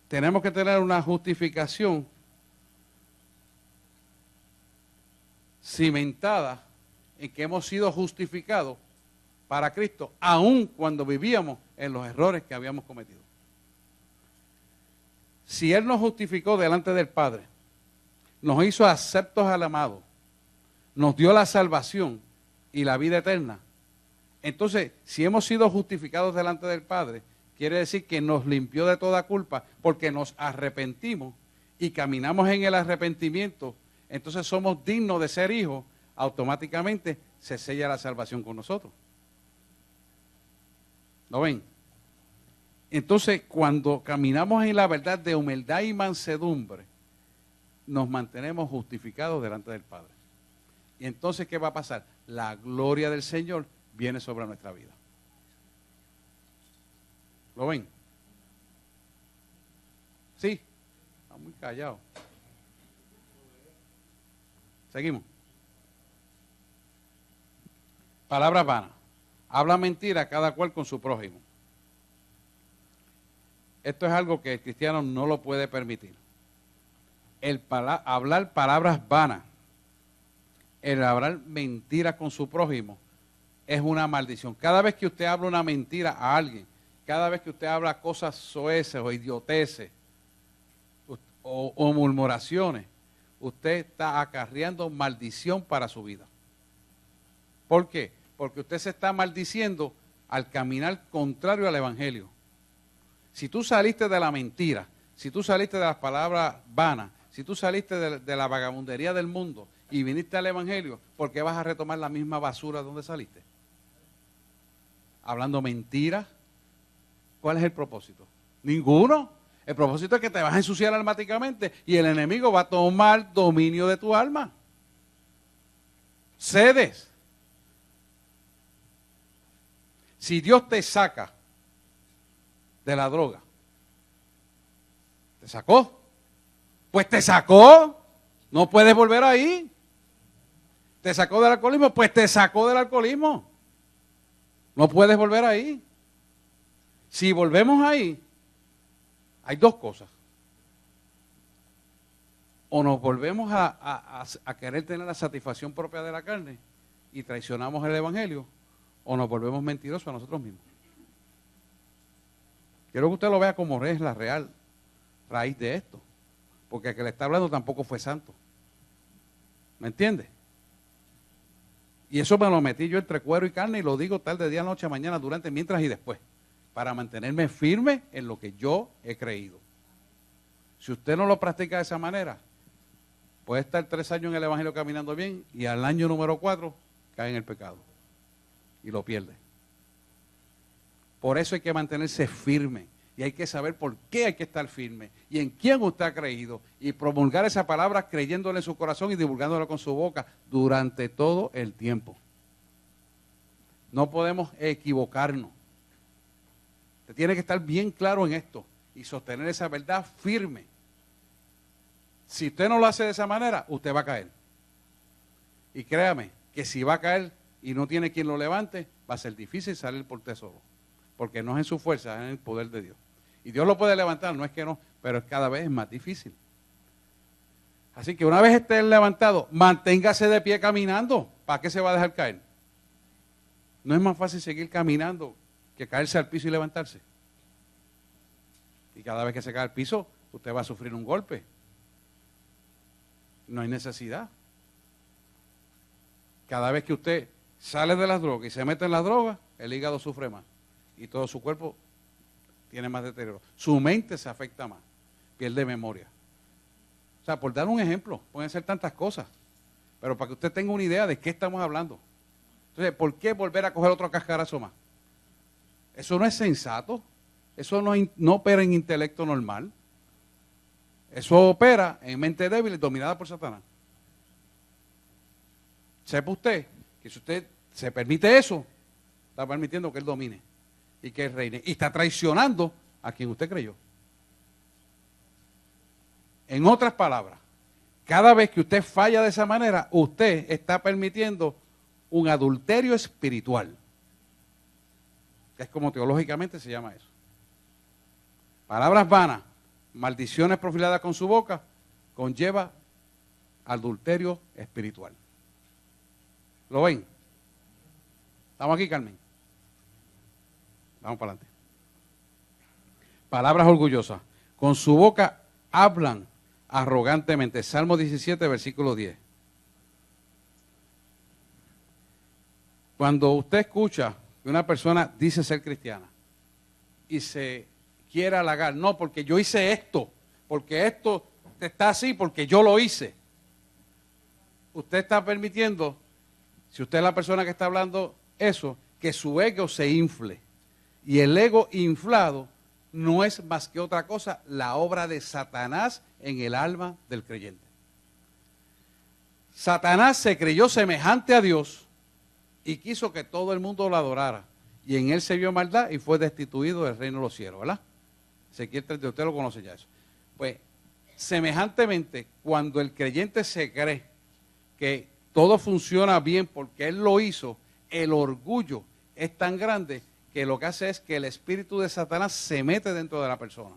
tenemos que tener una justificación cimentada en que hemos sido justificados para Cristo, aun cuando vivíamos en los errores que habíamos cometido. Si Él nos justificó delante del Padre, nos hizo aceptos al amado, nos dio la salvación y la vida eterna, entonces, si hemos sido justificados delante del Padre, quiere decir que nos limpió de toda culpa porque nos arrepentimos y caminamos en el arrepentimiento, entonces somos dignos de ser hijos, automáticamente se sella la salvación con nosotros. ¿Lo ven? Entonces, cuando caminamos en la verdad de humildad y mansedumbre, nos mantenemos justificados delante del Padre. Y entonces, ¿qué va a pasar? La gloria del Señor viene sobre nuestra vida. ¿Lo ven? Sí, está muy callado. Seguimos. Palabras vanas. Habla mentira cada cual con su prójimo. Esto es algo que el cristiano no lo puede permitir. Hablar palabras vanas, el hablar mentiras con su prójimo, es una maldición. Cada vez que usted habla una mentira a alguien, cada vez que usted habla cosas soeces o idioteces o murmuraciones, usted está acarreando maldición para su vida. ¿Por qué? Porque usted se está maldiciendo al caminar contrario al Evangelio. Si tú saliste de la mentira, si tú saliste de las palabras vanas, si tú saliste de la vagabundería del mundo y viniste al Evangelio, ¿por qué vas a retomar la misma basura donde saliste? Hablando mentiras. ¿Cuál es el propósito? Ninguno. El propósito es que te vas a ensuciar almáticamente y el enemigo va a tomar dominio de tu alma. Cedes. Si Dios te saca de la droga, ¿te sacó? Pues te sacó. No puedes volver ahí. ¿Te sacó del alcoholismo? Pues te sacó del alcoholismo. No puedes volver ahí. Si volvemos ahí, hay dos cosas. O nos volvemos a querer tener la satisfacción propia de la carne y traicionamos el Evangelio, o nos volvemos mentirosos a nosotros mismos. Quiero que usted lo vea como es la real raíz de esto. Porque el que le está hablando tampoco fue santo. ¿Me entiende? Y eso me lo metí yo entre cuero y carne y lo digo tarde, día, noche, mañana, durante, mientras y después. Para mantenerme firme en lo que yo he creído. Si usted no lo practica de esa manera, puede estar 3 años en el Evangelio caminando bien y al año número 4 cae en el pecado. Y lo pierde. Por eso hay que mantenerse firme. Y hay que saber por qué hay que estar firme. Y en quién usted ha creído. Y promulgar esa palabra creyéndole en su corazón y divulgándola con su boca durante todo el tiempo. No podemos equivocarnos. Usted tiene que estar bien claro en esto y sostener esa verdad firme. Si usted no lo hace de esa manera, usted va a caer. Y créame que si va a caer y no tiene quien lo levante, va a ser difícil salir por usted solo. Porque no es en su fuerza, es en el poder de Dios. Y Dios lo puede levantar, no es que no, pero cada vez es más difícil. Así que una vez esté levantado, manténgase de pie caminando. ¿Para qué se va a dejar caer? No es más fácil seguir caminando que caerse al piso y levantarse. Y cada vez que se cae al piso, usted va a sufrir un golpe. No hay necesidad. Cada vez que usted sale de las drogas y se mete en las drogas, el hígado sufre más. Y todo su cuerpo tiene más deterioro. Su mente se afecta más. Pierde memoria. O sea, por dar un ejemplo, pueden ser tantas cosas. Pero para que usted tenga una idea de qué estamos hablando. Entonces, ¿por qué volver a coger otro cascarazo más? Eso no es sensato. Eso no opera en intelecto normal. Eso opera en mente débil dominada por Satanás. Sepa usted que si usted se permite eso, está permitiendo que él domine y que él reine. Y está traicionando a quien usted creyó. En otras palabras, cada vez que usted falla de esa manera, usted está permitiendo un adulterio espiritual. Que es como teológicamente se llama eso. Palabras vanas, maldiciones profiladas con su boca, conlleva adulterio espiritual. ¿Lo ven? ¿Estamos aquí, Carmen? Vamos para adelante. Palabras orgullosas. Con su boca hablan arrogantemente. Salmo 17, versículo 10. Cuando usted escucha que una persona dice ser cristiana y se quiere halagar, no, porque yo hice esto, porque esto está así, porque yo lo hice. Usted está permitiendo, si usted es la persona que está hablando eso, que su ego se infle. Y el ego inflado no es más que otra cosa, la obra de Satanás en el alma del creyente. Satanás se creyó semejante a Dios y quiso que todo el mundo lo adorara. Y en él se vio maldad y fue destituido del reino de los cielos, ¿verdad? Ezequiel 30, usted lo conoce ya eso. Pues, semejantemente, cuando el creyente se cree que todo funciona bien porque él lo hizo, el orgullo es tan grande que lo que hace es que el espíritu de Satanás se mete dentro de la persona.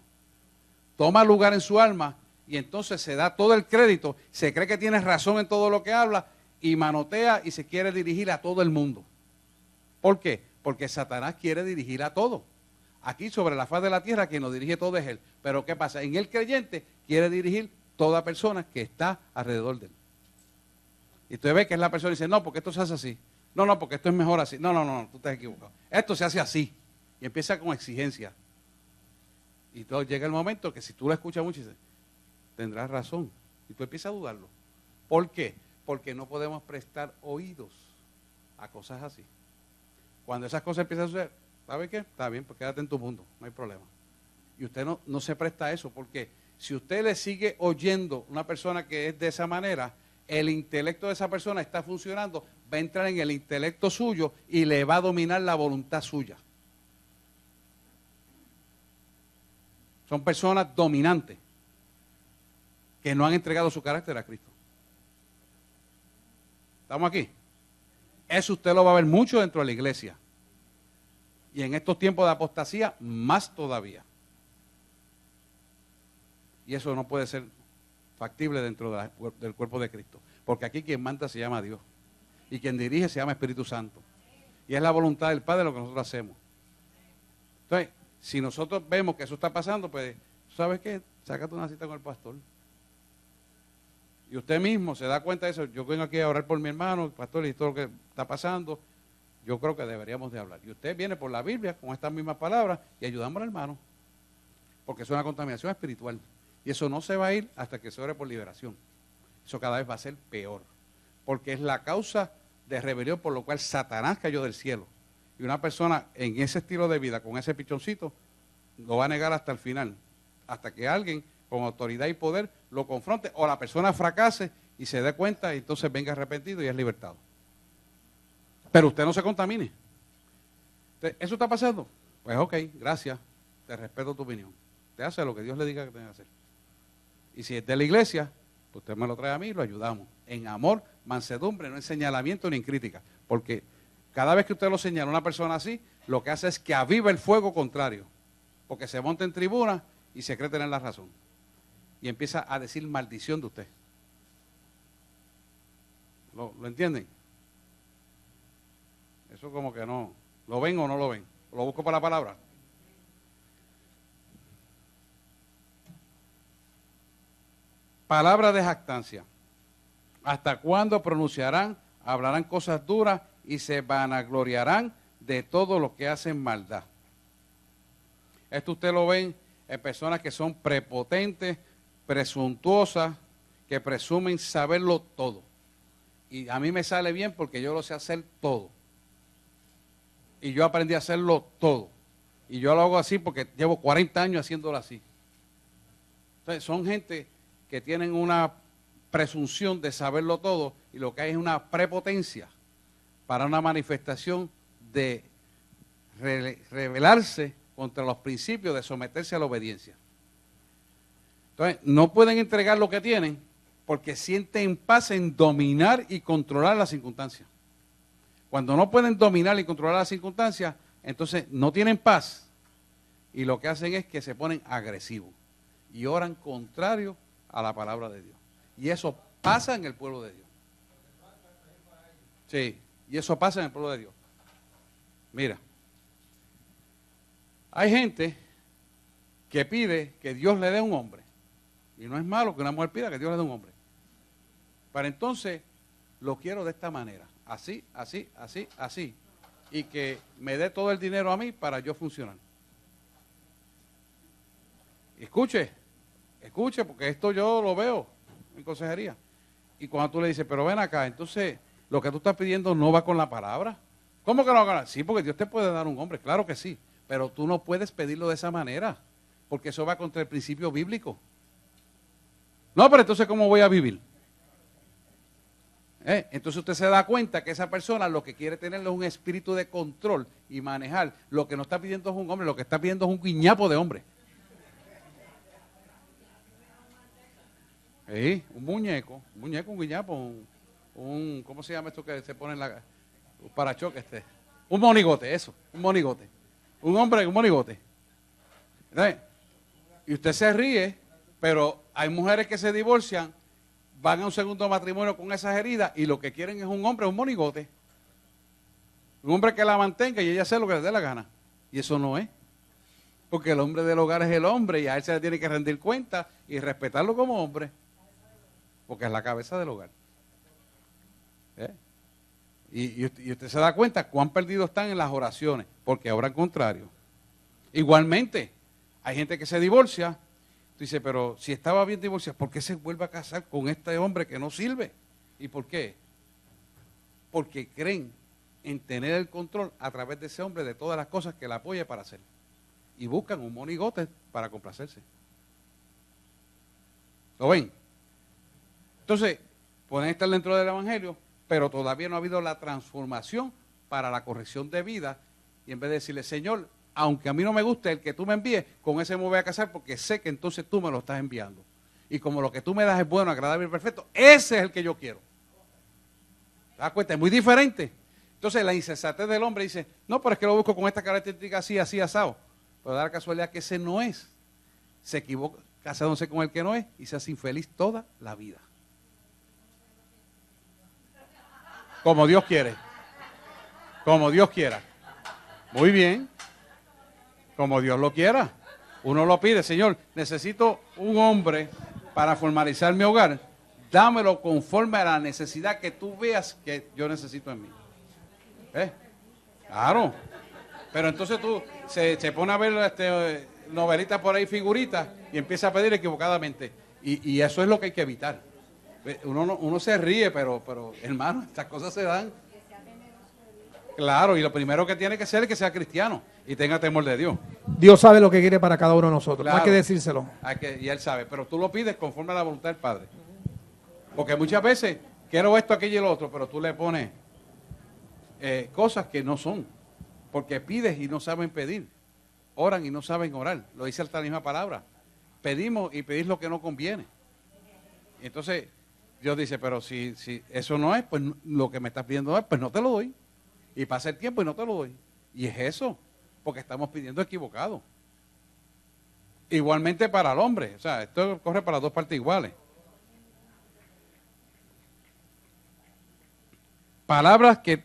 Toma lugar en su alma y entonces se da todo el crédito, se cree que tiene razón en todo lo que habla y manotea y se quiere dirigir a todo el mundo. ¿Por qué? Porque Satanás quiere dirigir a todo. Aquí sobre la faz de la tierra quien lo dirige todo es él. Pero ¿qué pasa? En el creyente quiere dirigir toda persona que está alrededor de él. Y usted ve que es la persona y dice, no, porque esto se hace así. No, no, porque esto es mejor así. No, no, no, tú estás equivocado. Esto se hace así. Y empieza con exigencia. Y entonces llega el momento que si tú lo escuchas mucho, dices, tendrás razón. Y tú empiezas a dudarlo. ¿Por qué? Porque no podemos prestar oídos a cosas así. Cuando esas cosas empiezan a suceder, ¿sabe qué? Está bien, pues quédate en tu mundo, no hay problema. Y usted no se presta a eso, porque si usted le sigue oyendo a una persona que es de esa manera, el intelecto de esa persona está funcionando, va a entrar en el intelecto suyo y le va a dominar la voluntad suya. Son personas dominantes que no han entregado su carácter a Cristo. ¿Estamos aquí? Eso usted lo va a ver mucho dentro de la iglesia. Y en estos tiempos de apostasía, más todavía. Y eso no puede ser factible dentro del cuerpo de Cristo. Porque aquí quien manda se llama Dios. Y quien dirige se llama Espíritu Santo. Y es la voluntad del Padre lo que nosotros hacemos. Entonces, si nosotros vemos que eso está pasando, pues, ¿sabes qué? Sácate una cita con el pastor. Y usted mismo se da cuenta de eso. Yo vengo aquí a orar por mi hermano, pastor, y todo lo que está pasando. Yo creo que deberíamos de hablar. Y usted viene por la Biblia con estas mismas palabras y ayudamos al hermano. Porque es una contaminación espiritual. Y eso no se va a ir hasta que se ore por liberación. Eso cada vez va a ser peor. Porque es la causa de rebelión por lo cual Satanás cayó del cielo. Y una persona en ese estilo de vida, con ese pichoncito, lo va a negar hasta el final, hasta que alguien con autoridad y poder lo confronte o la persona fracase y se dé cuenta y entonces venga arrepentido y es libertado. Pero usted no se contamine. ¿Eso está pasando? Pues ok, gracias, te respeto tu opinión. Usted hace lo que Dios le diga que tenga que hacer. Y si es de la iglesia, pues usted me lo trae a mí y lo ayudamos. En amor, mansedumbre, no en señalamiento ni en crítica. Porque cada vez que usted lo señala a una persona así, lo que hace es que aviva el fuego contrario. Porque se monta en tribuna y se cree tener la razón. Y empieza a decir maldición de usted. ¿Lo entienden? Eso como que no. ¿Lo ven o no lo ven? ¿Lo busco para la palabra? Palabra de jactancia. ¿Hasta cuándo pronunciarán, hablarán cosas duras y se vanagloriarán de todo lo que hacen maldad? Esto usted lo ven en personas que son prepotentes, presuntuosas, que presumen saberlo todo. Y a mí me sale bien porque yo lo sé hacer todo. Y yo aprendí a hacerlo todo. Y yo lo hago así porque llevo 40 años haciéndolo así. Entonces, son gente que tienen una presunción de saberlo todo y lo que hay es una prepotencia para una manifestación de rebelarse contra los principios de someterse a la obediencia. Entonces, no pueden entregar lo que tienen porque sienten paz en dominar y controlar las circunstancias. Cuando no pueden dominar y controlar las circunstancias, entonces no tienen paz y lo que hacen es que se ponen agresivos y oran contrario a la palabra de Dios. Y eso pasa en el pueblo de Dios. Sí, y eso pasa en el pueblo de Dios. Mira, hay gente que pide que Dios le dé un hombre. Y no es malo que una mujer pida que Dios le dé un hombre. Pero entonces lo quiero de esta manera. Así, así, así, así. Y que me dé todo el dinero a mí para yo funcionar. Escuche, porque esto yo lo veo en consejería. Y cuando tú le dices, pero ven acá, entonces lo que tú estás pidiendo no va con la palabra. ¿Cómo que no va con la palabra? Sí, porque Dios te puede dar un hombre, claro que sí. Pero tú no puedes pedirlo de esa manera, porque eso va contra el principio bíblico. No, pero entonces, ¿cómo voy a vivir? Entonces usted se da cuenta que esa persona lo que quiere tener es un espíritu de control y manejar. Lo que no está pidiendo es un hombre, lo que está pidiendo es un guiñapo de hombre. Un muñeco, un guiñapo, ¿cómo se llama esto que se pone en un parachoque Un monigote, eso, un monigote. Un hombre, un monigote. Y usted se ríe, pero hay mujeres que se divorcian, van a un segundo matrimonio con esas heridas y lo que quieren es un hombre, un monigote. Un hombre que la mantenga y ella hace lo que le dé la gana. Y eso no es. Porque el hombre del hogar es el hombre y a él se le tiene que rendir cuenta y respetarlo como hombre. Porque es la cabeza del hogar. Y usted se da cuenta cuán perdidos están en las oraciones, porque oran contrario. Igualmente, hay gente que se divorcia. Tú dices, pero si estaba bien divorciado, ¿por qué se vuelve a casar con este hombre que no sirve? ¿Y por qué? Porque creen en tener el control a través de ese hombre de todas las cosas que le apoye para hacer. Y buscan un monigote para complacerse. ¿Lo ven? Entonces, pueden estar dentro del evangelio, pero todavía no ha habido la transformación para la corrección de vida. Y en vez de decirle, Señor, aunque a mí no me guste el que tú me envíes, con ese me voy a casar porque sé que entonces tú me lo estás enviando. Y como lo que tú me das es bueno, agradable y perfecto, ese es el que yo quiero. ¿Te das cuenta? Es muy diferente. Entonces la insensatez del hombre dice, no, pero es que lo busco con esta característica así, así, asado. Pero da la casualidad que ese no es. Se equivoca casándose con el que no es y se hace infeliz toda la vida. Como Dios quiere. Como Dios quiera. Muy bien. Como Dios lo quiera. Uno lo pide, Señor, necesito un hombre para formalizar mi hogar. Dámelo conforme a la necesidad que tú veas que yo necesito en mí. Claro. Pero entonces tú se pone a ver novelitas por ahí, figuritas, y empieza a pedir equivocadamente. Y eso es lo que hay que evitar. Uno se ríe, pero hermano, estas cosas se dan. Claro, y lo primero que tiene que ser es que sea cristiano y tenga temor de Dios. Dios sabe lo que quiere para cada uno de nosotros. No hay Claro. que decírselo. Y Él sabe, pero tú lo pides conforme a la voluntad del Padre. Porque muchas veces quiero esto, aquello y lo otro, pero tú le pones cosas que no son. Porque pides y no saben pedir. Oran y no saben orar. Lo dice hasta la misma palabra. Pedimos y pedís lo que no conviene. Entonces, Dios dice, pero si eso no es, pues lo que me estás pidiendo es, pues no te lo doy. Y pasa el tiempo y no te lo doy. Y es eso, porque estamos pidiendo equivocado. Igualmente para el hombre. O sea, esto corre para las dos partes iguales. Palabras que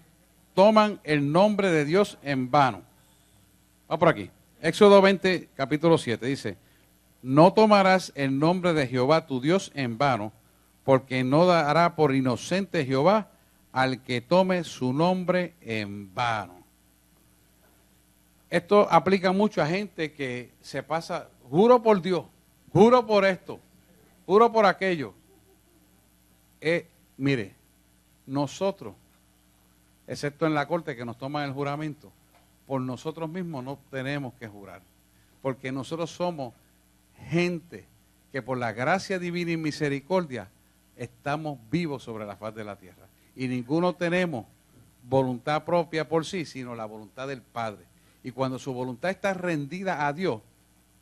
toman el nombre de Dios en vano. Va por aquí. Éxodo 20, capítulo 7, dice, no tomarás el nombre de Jehová tu Dios en vano, porque no dará por inocente Jehová al que tome su nombre en vano. Esto aplica mucho a gente que se pasa, juro por Dios, juro por esto, juro por aquello. Mire, nosotros, excepto en la corte que nos toman el juramento, por nosotros mismos no tenemos que jurar, porque nosotros somos gente que por la gracia divina y misericordia estamos vivos sobre la faz de la tierra. Y ninguno tenemos voluntad propia por sí, sino la voluntad del Padre. Y cuando su voluntad está rendida a Dios,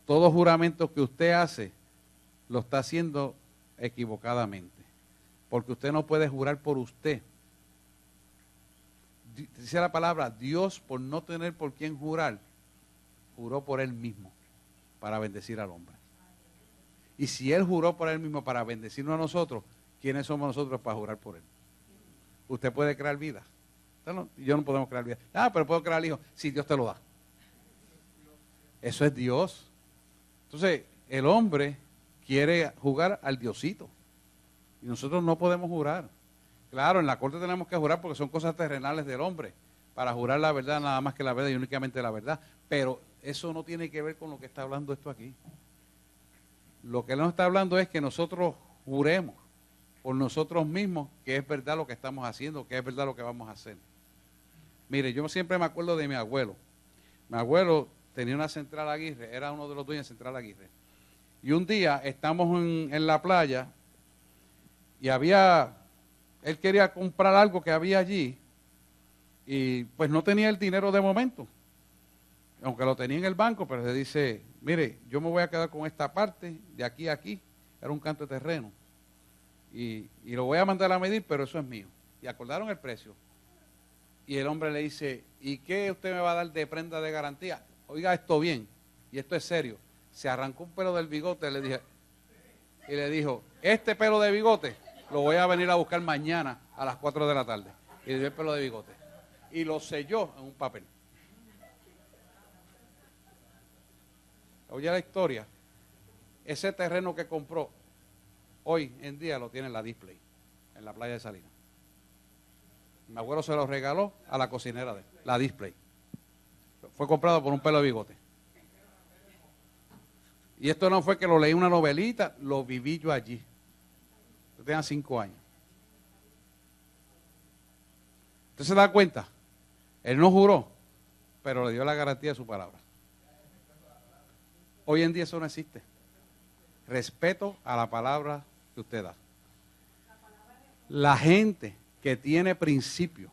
todo juramento que usted hace lo está haciendo equivocadamente. Porque usted no puede jurar por usted. Dice la palabra, Dios por no tener por quién jurar, juró por Él mismo para bendecir al hombre. Y si Él juró por Él mismo para bendecirnos a nosotros, ¿quiénes somos nosotros para jurar por Él? Usted puede crear vida. Yo no podemos crear vida. Pero puedo crear hijos si Dios te lo da. Eso es Dios. Entonces, el hombre quiere jugar al Diosito. Y nosotros no podemos jurar. Claro, en la corte tenemos que jurar porque son cosas terrenales del hombre. Para jurar la verdad, nada más que la verdad y únicamente la verdad. Pero eso no tiene que ver con lo que está hablando esto aquí. Lo que Él nos está hablando es que nosotros juremos por nosotros mismos que es verdad lo que estamos haciendo, que es verdad lo que vamos a hacer. Mire, yo siempre me acuerdo de mi abuelo. Mi abuelo tenía una Central Aguirre, era uno de los dueños de Central Aguirre. Y un día estamos en la playa y él quería comprar algo que había allí y pues no tenía el dinero de momento. Aunque lo tenía en el banco, pero se dice, mire, yo me voy a quedar con esta parte, de aquí a aquí, era un canto de terreno. Y lo voy a mandar a medir, pero eso es mío. Y acordaron el precio. Y el hombre le dice, ¿y qué usted me va a dar de prenda de garantía? Oiga esto bien, y esto es serio. Se arrancó un pelo del bigote, y le dijo, este pelo de bigote lo voy a venir a buscar mañana a las 4 de la tarde. Y le dio el pelo de bigote. Y lo selló en un papel. Oye la historia, ese terreno que compró, hoy en día lo tiene en la Display, en la playa de Salinas. Mi abuelo se lo regaló a la cocinera de la Display. Fue comprado por un pelo de bigote. Y esto no fue que lo leí en una novelita, lo viví yo allí. Yo tenía 5 años. ¿Usted se da cuenta? Él no juró, pero le dio la garantía de su palabra. Hoy en día eso no existe. Respeto a la palabra que usted da. La gente que tiene principio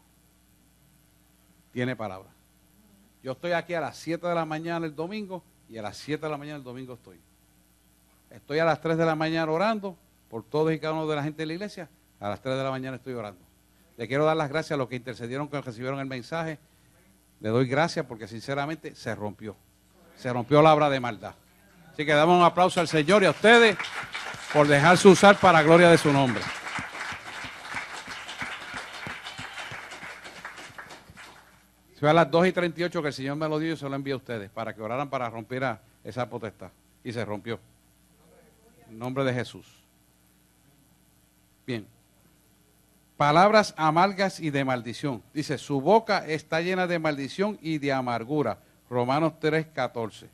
tiene palabra. Yo estoy aquí a las 7 de la mañana el domingo y a las 7 de la mañana el domingo estoy. Estoy a las 3 de la mañana orando por todos y cada uno de la gente de la iglesia. A las 3 de la mañana estoy orando. Le quiero dar las gracias a los que intercedieron, que recibieron el mensaje. Le doy gracias porque sinceramente se rompió. Se rompió la obra de maldad. Así que damos un aplauso al Señor y a ustedes por dejarse usar para la gloria de su nombre. Fue a las 2:38 que el Señor me lo dio y se lo envió a ustedes para que oraran para romper esa potestad. Y se rompió. En nombre de Jesús. Bien. Palabras amargas y de maldición. Dice, su boca está llena de maldición y de amargura. Romanos 3:14.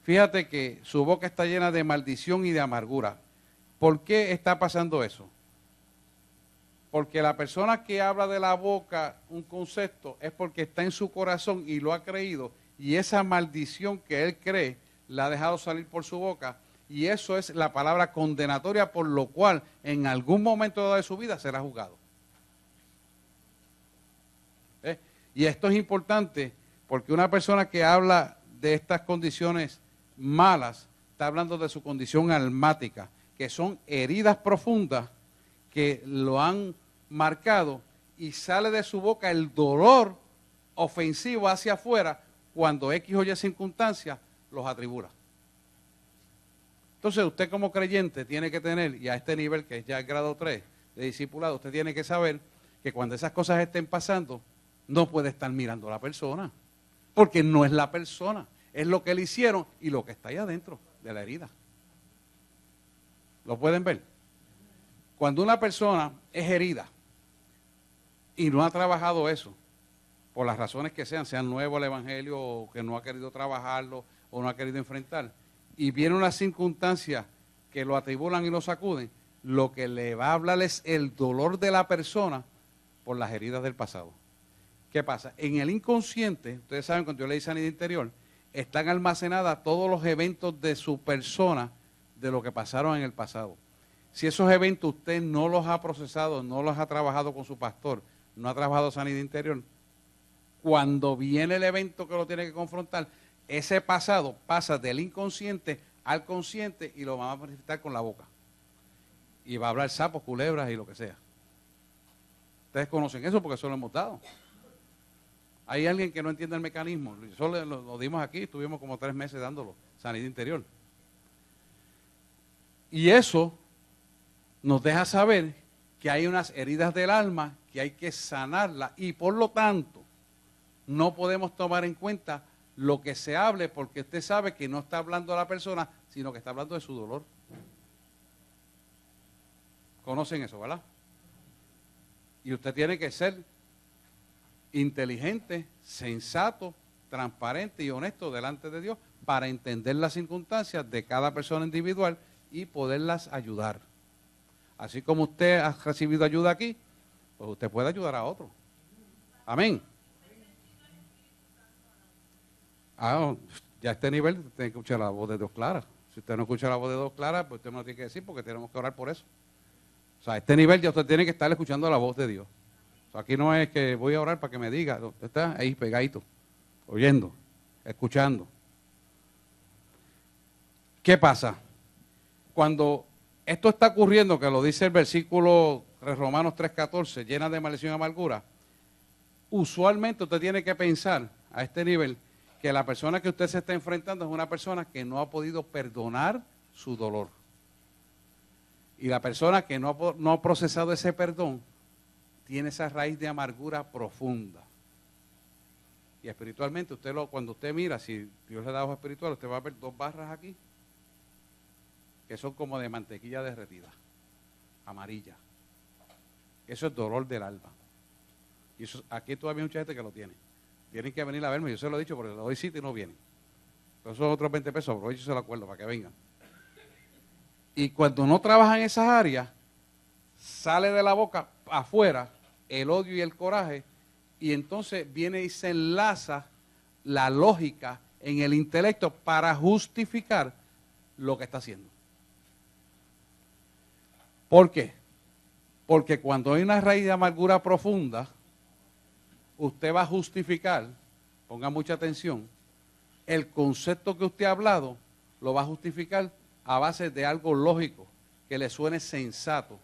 Fíjate que su boca está llena de maldición y de amargura. ¿Por qué está pasando eso? Porque la persona que habla de la boca un concepto es porque está en su corazón y lo ha creído, y esa maldición que él cree la ha dejado salir por su boca, y eso es la palabra condenatoria, por lo cual en algún momento de su vida será juzgado. Y esto es importante porque una persona que habla de estas condiciones malas está hablando de su condición almática, que son heridas profundas que lo han marcado, y sale de su boca el dolor ofensivo hacia afuera cuando X o Y circunstancias los atribula. Entonces usted como creyente tiene que tener, y a este nivel que es ya el grado 3 de discipulado, usted tiene que saber que cuando esas cosas estén pasando, no puede estar mirando a la persona, porque no es la persona, es lo que le hicieron y lo que está ahí adentro de la herida. ¿Lo pueden ver? Cuando una persona es herida y no ha trabajado eso, por las razones que sean nuevo al evangelio, o que no ha querido trabajarlo, o no ha querido enfrentar, y viene una circunstancia que lo atribulan y lo sacuden, lo que le va a hablar es el dolor de la persona por las heridas del pasado. ¿Qué pasa? En el inconsciente, ustedes saben, cuando yo leí sanidad interior, están almacenadas todos los eventos de su persona, de lo que pasaron en el pasado. Si esos eventos usted no los ha procesado, no los ha trabajado con su pastor, no ha trabajado sanidad interior, cuando viene el evento que lo tiene que confrontar, ese pasado pasa del inconsciente al consciente y lo va a manifestar con la boca. Y va a hablar sapos, culebras y lo que sea. Ustedes conocen eso porque eso lo hemos dado. Hay alguien que no entiende el mecanismo. Solo lo dimos aquí, estuvimos como 3 meses dándolo, sanidad interior. Y eso nos deja saber que hay unas heridas del alma que hay que sanarlas, y por lo tanto no podemos tomar en cuenta lo que se hable, porque usted sabe que no está hablando a la persona, sino que está hablando de su dolor. Conocen eso, ¿verdad? Y usted tiene que ser inteligente, sensato, transparente y honesto delante de Dios para entender las circunstancias de cada persona individual y poderlas ayudar. Así como usted ha recibido ayuda aquí, pues usted puede ayudar a otro. Amén. Ya a este nivel usted tiene que escuchar la voz de Dios clara. Si usted no escucha la voz de Dios clara, pues usted no lo tiene que decir, porque tenemos que orar por eso. O sea, a este nivel ya usted tiene que estar escuchando la voz de Dios. O sea, aquí no es que voy a orar para que me diga, usted está ahí pegadito, oyendo, escuchando. ¿Qué pasa? Cuando esto está ocurriendo, que lo dice el versículo de Romanos 3:14, llena de maldición y amargura, usualmente usted tiene que pensar a este nivel que la persona que usted se está enfrentando es una persona que no ha podido perdonar su dolor. Y la persona que no ha procesado ese perdón tiene esa raíz de amargura profunda. Y espiritualmente, cuando usted mira, si Dios le da ojo espiritual, usted va a ver 2 barras aquí, que son como de mantequilla derretida, amarilla. Eso es dolor del alma. Y eso, aquí todavía hay mucha gente que lo tiene. Tienen que venir a verme, yo se lo he dicho, porque le doy cita y no vienen. Pero esos otros 20 pesos, aprovecho y se lo acuerdo para que vengan. Y cuando no trabajan esas áreas, sale de la boca afuera el odio y el coraje, y entonces viene y se enlaza la lógica en el intelecto para justificar lo que está haciendo. ¿Por qué? Porque cuando hay una raíz de amargura profunda, usted va a justificar, ponga mucha atención, el concepto que usted ha hablado, lo va a justificar a base de algo lógico, que le suene sensato,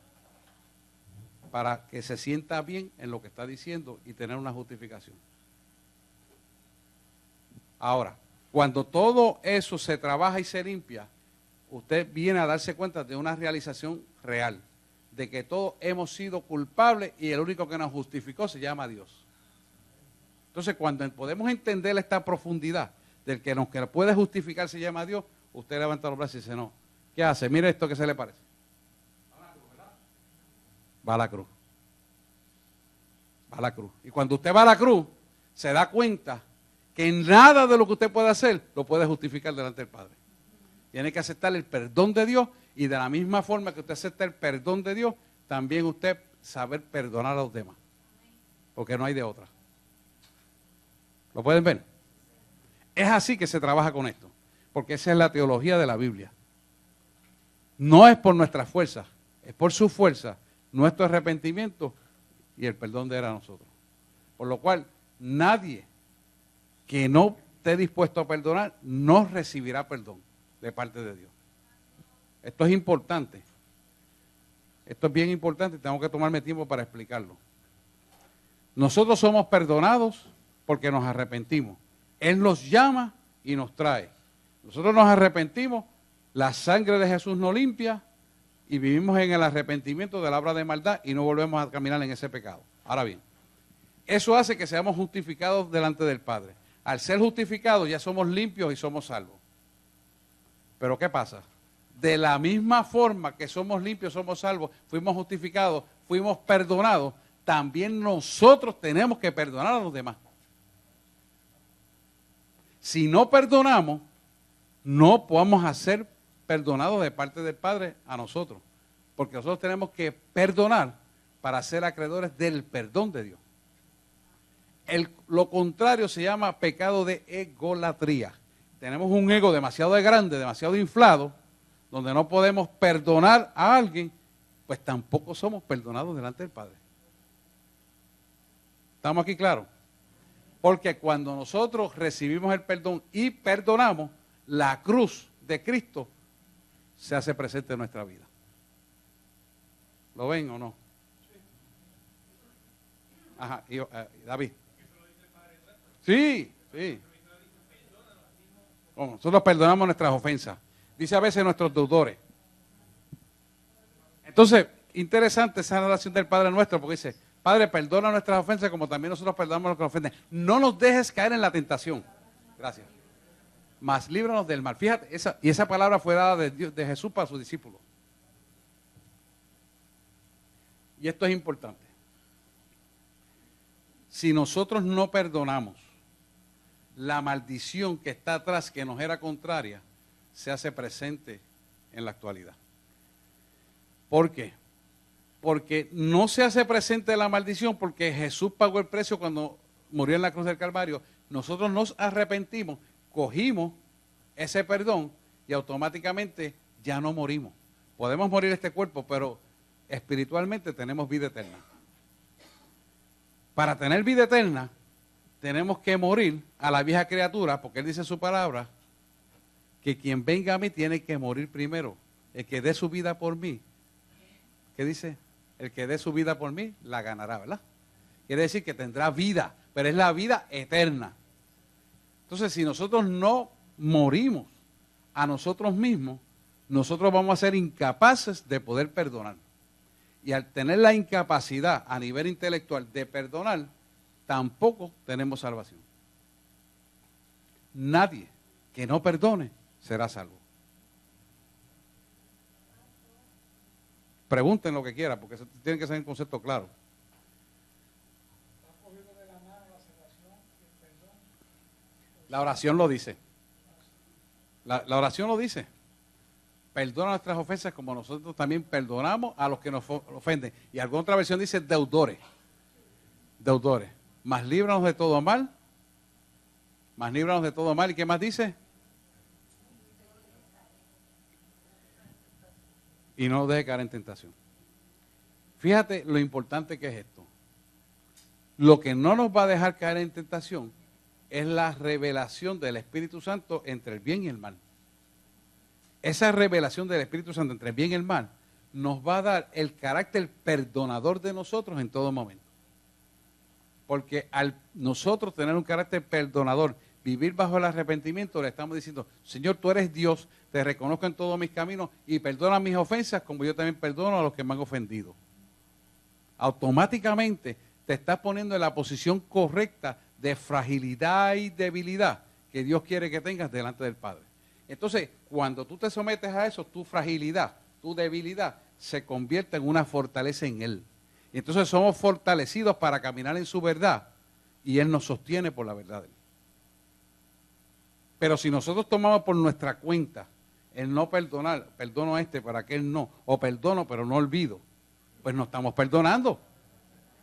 para que se sienta bien en lo que está diciendo y tener una justificación. Ahora, cuando todo eso se trabaja y se limpia, usted viene a darse cuenta de una realización real, de que todos hemos sido culpables y el único que nos justificó se llama Dios. Entonces, cuando podemos entender esta profundidad del que nos puede justificar se llama Dios, usted levanta los brazos y dice, no, ¿qué hace? Mire esto que se le parece. Va a la cruz. Va a la cruz. Y cuando usted va a la cruz, se da cuenta que nada de lo que usted puede hacer lo puede justificar delante del Padre. Tiene que aceptar el perdón de Dios, y de la misma forma que usted acepta el perdón de Dios, también usted saber perdonar a los demás, porque no hay de otra. ¿Lo pueden ver? Es así que se trabaja con esto, porque esa es la teología de la Biblia. No es por nuestras fuerzas, es por su fuerza, nuestro arrepentimiento y el perdón de él a nosotros. Por lo cual, nadie que no esté dispuesto a perdonar, no recibirá perdón de parte de Dios. Esto es importante. Esto es bien importante y tengo que tomarme tiempo para explicarlo. Nosotros somos perdonados porque nos arrepentimos. Él nos llama y nos trae. Nosotros nos arrepentimos, la sangre de Jesús nos limpia y vivimos en el arrepentimiento de la obra de maldad y no volvemos a caminar en ese pecado. Ahora bien, eso hace que seamos justificados delante del Padre. Al ser justificados ya somos limpios y somos salvos. Pero ¿qué pasa? De la misma forma que somos limpios, somos salvos, fuimos justificados, fuimos perdonados, también nosotros tenemos que perdonar a los demás. Si no perdonamos, no podemos ser perdonados de parte del Padre a nosotros, porque nosotros tenemos que perdonar para ser acreedores del perdón de Dios. Lo contrario se llama pecado de egolatría. Tenemos un ego demasiado grande, demasiado inflado, donde no podemos perdonar a alguien, pues tampoco somos perdonados delante del Padre. ¿Estamos aquí claros? Porque cuando nosotros recibimos el perdón y perdonamos, la cruz de Cristo se hace presente en nuestra vida. ¿Lo ven o no? Ajá, David. Sí, sí. Oh, nosotros perdonamos nuestras ofensas. Dice a veces nuestros deudores. Entonces, interesante esa oración del Padre Nuestro, porque dice, Padre, perdona nuestras ofensas como también nosotros perdonamos a los que nos ofenden. No nos dejes caer en la tentación. Gracias. Mas líbranos del mal. Fíjate, esa palabra fue dada de Jesús para sus discípulos. Y esto es importante. Si nosotros no perdonamos, la maldición que está atrás, que nos era contraria, se hace presente en la actualidad. ¿Por qué? Porque no se hace presente la maldición porque Jesús pagó el precio cuando murió en la cruz del Calvario. Nosotros nos arrepentimos, cogimos ese perdón y automáticamente ya no morimos. Podemos morir este cuerpo, pero espiritualmente tenemos vida eterna. Para tener vida eterna, tenemos que morir a la vieja criatura, porque Él dice en su palabra, que quien venga a mí tiene que morir primero. El que dé su vida por mí, ¿qué dice? El que dé su vida por mí, la ganará, ¿verdad? Quiere decir que tendrá vida, pero es la vida eterna. Entonces, si nosotros no morimos a nosotros mismos, nosotros vamos a ser incapaces de poder perdonar. Y al tener la incapacidad a nivel intelectual de perdonar, tampoco tenemos salvación. Nadie que no perdone será salvo. Pregunten lo que quieran, porque tienen que ser un concepto claro. La oración lo dice. La oración lo dice. Perdona nuestras ofensas como nosotros también perdonamos a los que nos ofenden. Y alguna otra versión dice deudores. Deudores. Mas líbranos de todo mal. Mas líbranos de todo mal. ¿Y qué más dice? Y no nos deje caer en tentación. Fíjate lo importante que es esto. Lo que no nos va a dejar caer en tentación es la revelación del Espíritu Santo entre el bien y el mal. Esa revelación del Espíritu Santo entre el bien y el mal nos va a dar el carácter perdonador de nosotros en todo momento. Porque al nosotros tener un carácter perdonador, vivir bajo el arrepentimiento, le estamos diciendo, Señor, tú eres Dios, te reconozco en todos mis caminos y perdona mis ofensas como yo también perdono a los que me han ofendido. Automáticamente te estás poniendo en la posición correcta de fragilidad y debilidad que Dios quiere que tengas delante del Padre. Entonces, cuando tú te sometes a eso, tu fragilidad, tu debilidad, se convierte en una fortaleza en Él. Y entonces somos fortalecidos para caminar en su verdad y Él nos sostiene por la verdad de Él. Pero si nosotros tomamos por nuestra cuenta el no perdonar, perdono a este para que Él no, o perdono pero no olvido, pues no estamos perdonando.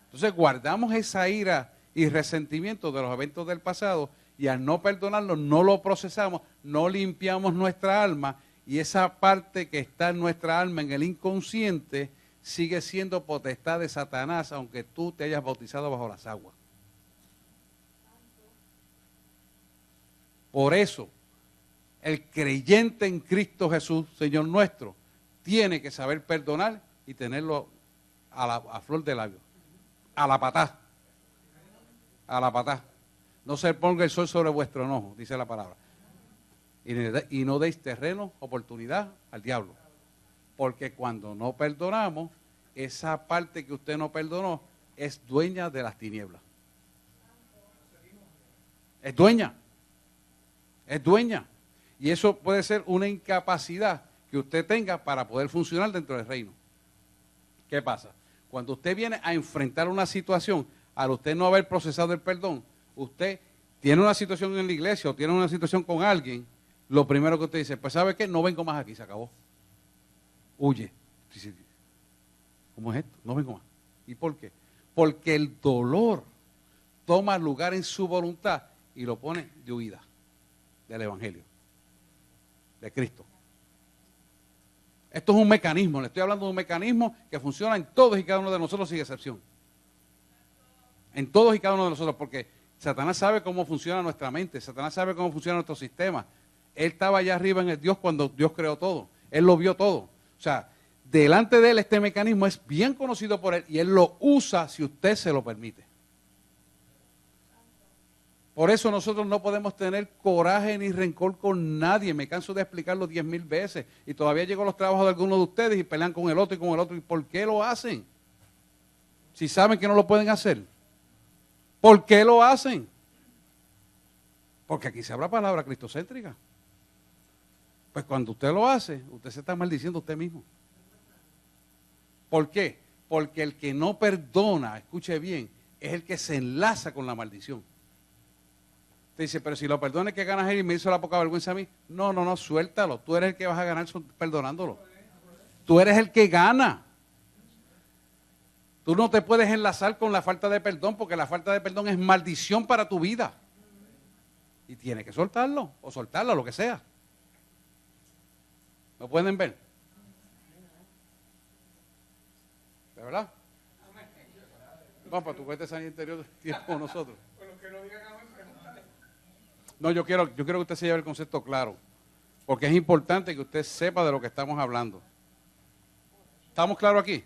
Entonces guardamos esa ira y resentimiento de los eventos del pasado y al no perdonarlo no lo procesamos, no limpiamos nuestra alma y esa parte que está en nuestra alma, en el inconsciente, sigue siendo potestad de Satanás aunque tú te hayas bautizado bajo las aguas. Por eso, el creyente en Cristo Jesús, Señor nuestro, tiene que saber perdonar y tenerlo a flor de labio. A la patá. A la patá. No se ponga el sol sobre vuestro enojo, dice la palabra. Y no deis terreno, oportunidad al diablo. Porque cuando no perdonamos, esa parte que usted no perdonó es dueña de las tinieblas. Es dueña. Es dueña. Y eso puede ser una incapacidad que usted tenga para poder funcionar dentro del reino. ¿Qué pasa? Cuando usted viene a enfrentar una situación, al usted no haber procesado el perdón, usted tiene una situación en la iglesia o tiene una situación con alguien, lo primero que usted dice, pues ¿sabe qué? No vengo más aquí, se acabó. Huye. Dice, ¿cómo es esto? No vengo más. ¿Y por qué? Porque el dolor toma lugar en su voluntad y lo pone de huida del Evangelio, de Cristo. Esto es un mecanismo, le estoy hablando de un mecanismo que funciona en todos y cada uno de nosotros sin excepción. En todos y cada uno de nosotros, porque Satanás sabe cómo funciona nuestra mente, Satanás sabe cómo funciona nuestro sistema. Él estaba allá arriba en el Dios cuando Dios creó todo, Él lo vio todo. O sea, delante de Él este mecanismo es bien conocido por Él y Él lo usa si usted se lo permite. Por eso nosotros no podemos tener coraje ni rencor con nadie. Me canso de explicarlo 10,000 veces. Y todavía llego a los trabajos de algunos de ustedes y pelean con el otro y con el otro. ¿Y por qué lo hacen? Si saben que no lo pueden hacer. ¿Por qué lo hacen? Porque aquí se habla palabra cristocéntrica. Pues cuando usted lo hace, usted se está maldiciendo a usted mismo. ¿Por qué? Porque el que no perdona, escuche bien, es el que se enlaza con la maldición. Te dice, pero si lo perdones, ¿qué ganas él? Y me hizo la poca vergüenza a mí. No, suéltalo. Tú eres el que vas a ganar perdonándolo. Tú eres el que gana. Tú no te puedes enlazar con la falta de perdón porque la falta de perdón es maldición para tu vida. Y tienes que soltarlo o soltarlo, lo que sea. ¿Lo pueden ver? ¿De verdad? Vamos, para tu cuenta de sanidad interior tiempo con nosotros. No, yo quiero que usted se lleve el concepto claro, porque es importante que usted sepa de lo que estamos hablando. ¿Estamos claros aquí?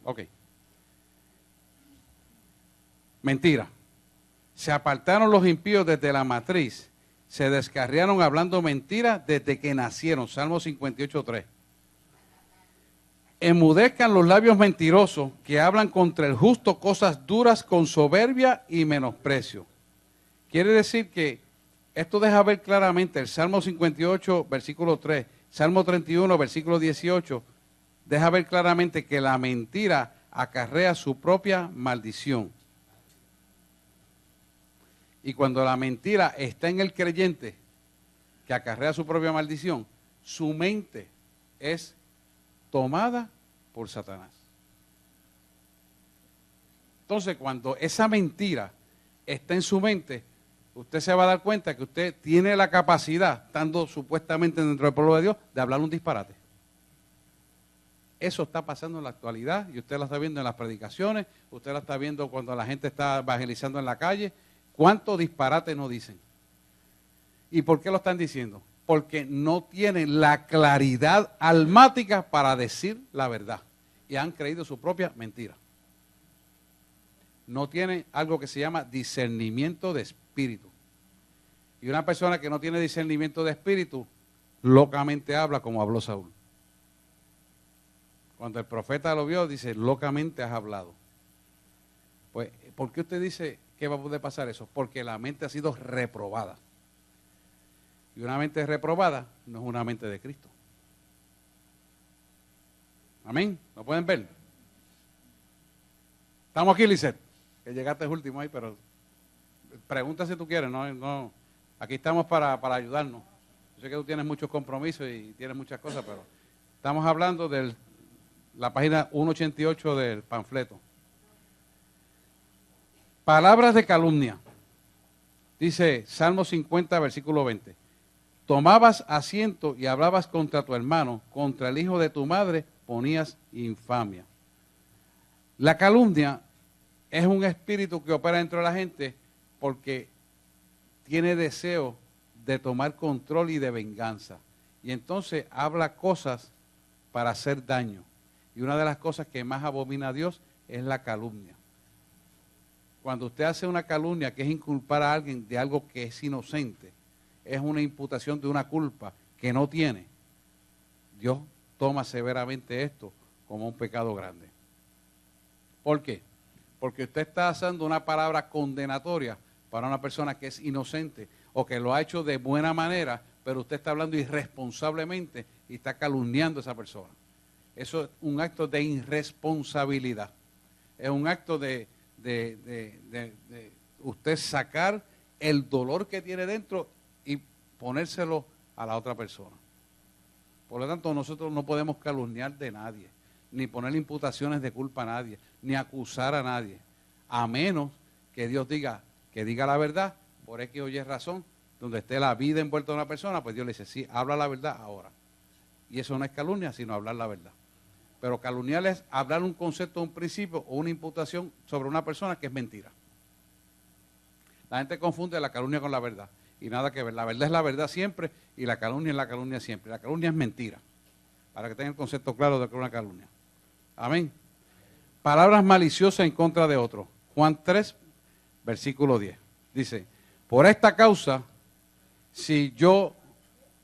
Ok. Mentira. Se apartaron los impíos desde la matriz, se descarriaron hablando mentiras desde que nacieron. Salmo 58:3. Enmudezcan los labios mentirosos que hablan contra el justo cosas duras con soberbia y menosprecio. Quiere decir que esto deja ver claramente el Salmo 58, versículo 3, Salmo 31, versículo 18, deja ver claramente que la mentira acarrea su propia maldición. Y cuando la mentira está en el creyente, que acarrea su propia maldición, su mente es tomada por Satanás. Entonces, cuando esa mentira está en su mente, usted se va a dar cuenta que usted tiene la capacidad, estando supuestamente dentro del pueblo de Dios, de hablar un disparate. Eso está pasando en la actualidad y usted lo está viendo en las predicaciones, usted lo está viendo cuando la gente está evangelizando en la calle. ¿Cuántos disparates no dicen? ¿Y por qué lo están diciendo? Porque no tienen la claridad almática para decir la verdad y han creído su propia mentira. No tienen algo que se llama discernimiento de espíritu. Y una persona que no tiene discernimiento de espíritu, locamente habla como habló Saúl. Cuando el profeta lo vio, dice, locamente has hablado. Pues, ¿por qué usted dice que va a poder pasar eso? Porque la mente ha sido reprobada. Y una mente reprobada no es una mente de Cristo. Amén. ¿Lo pueden ver? Estamos aquí, Lisette. Que llegaste último ahí, pero pregunta si tú quieres. No, aquí estamos para ayudarnos. Yo sé que tú tienes muchos compromisos y tienes muchas cosas, pero estamos hablando de la página 188 del panfleto. Palabras de calumnia. Dice Salmo 50, versículo 20. Tomabas asiento y hablabas contra tu hermano, contra el hijo de tu madre ponías infamia. La calumnia es un espíritu que opera dentro de la gente porque tiene deseo de tomar control y de venganza. Y entonces habla cosas para hacer daño. Y una de las cosas que más abomina a Dios es la calumnia. Cuando usted hace una calumnia, que es inculpar a alguien de algo que es inocente, es una imputación de una culpa que no tiene, Dios toma severamente esto como un pecado grande. ¿Por qué? Porque usted está usando una palabra condenatoria para una persona que es inocente o que lo ha hecho de buena manera, pero usted está hablando irresponsablemente y está calumniando a esa persona. Eso es un acto de irresponsabilidad. Es un acto de usted sacar el dolor que tiene dentro y ponérselo a la otra persona. Por lo tanto, nosotros no podemos calumniar de nadie, ni poner imputaciones de culpa a nadie, ni acusar a nadie, a menos que Dios diga la verdad, por X o Y razón, donde esté la vida envuelta de una persona, pues Dios le dice, sí, habla la verdad ahora. Y eso no es calumnia, sino hablar la verdad. Pero calumniar es hablar un concepto, un principio o una imputación sobre una persona que es mentira. La gente confunde la calumnia con la verdad. Y nada que ver. La verdad es la verdad siempre y la calumnia es la calumnia siempre. La calumnia es mentira. Para que tengan el concepto claro de que es una calumnia. Amén. Palabras maliciosas en contra de otro. Juan 3, versículo 10. Dice, por esta causa, si yo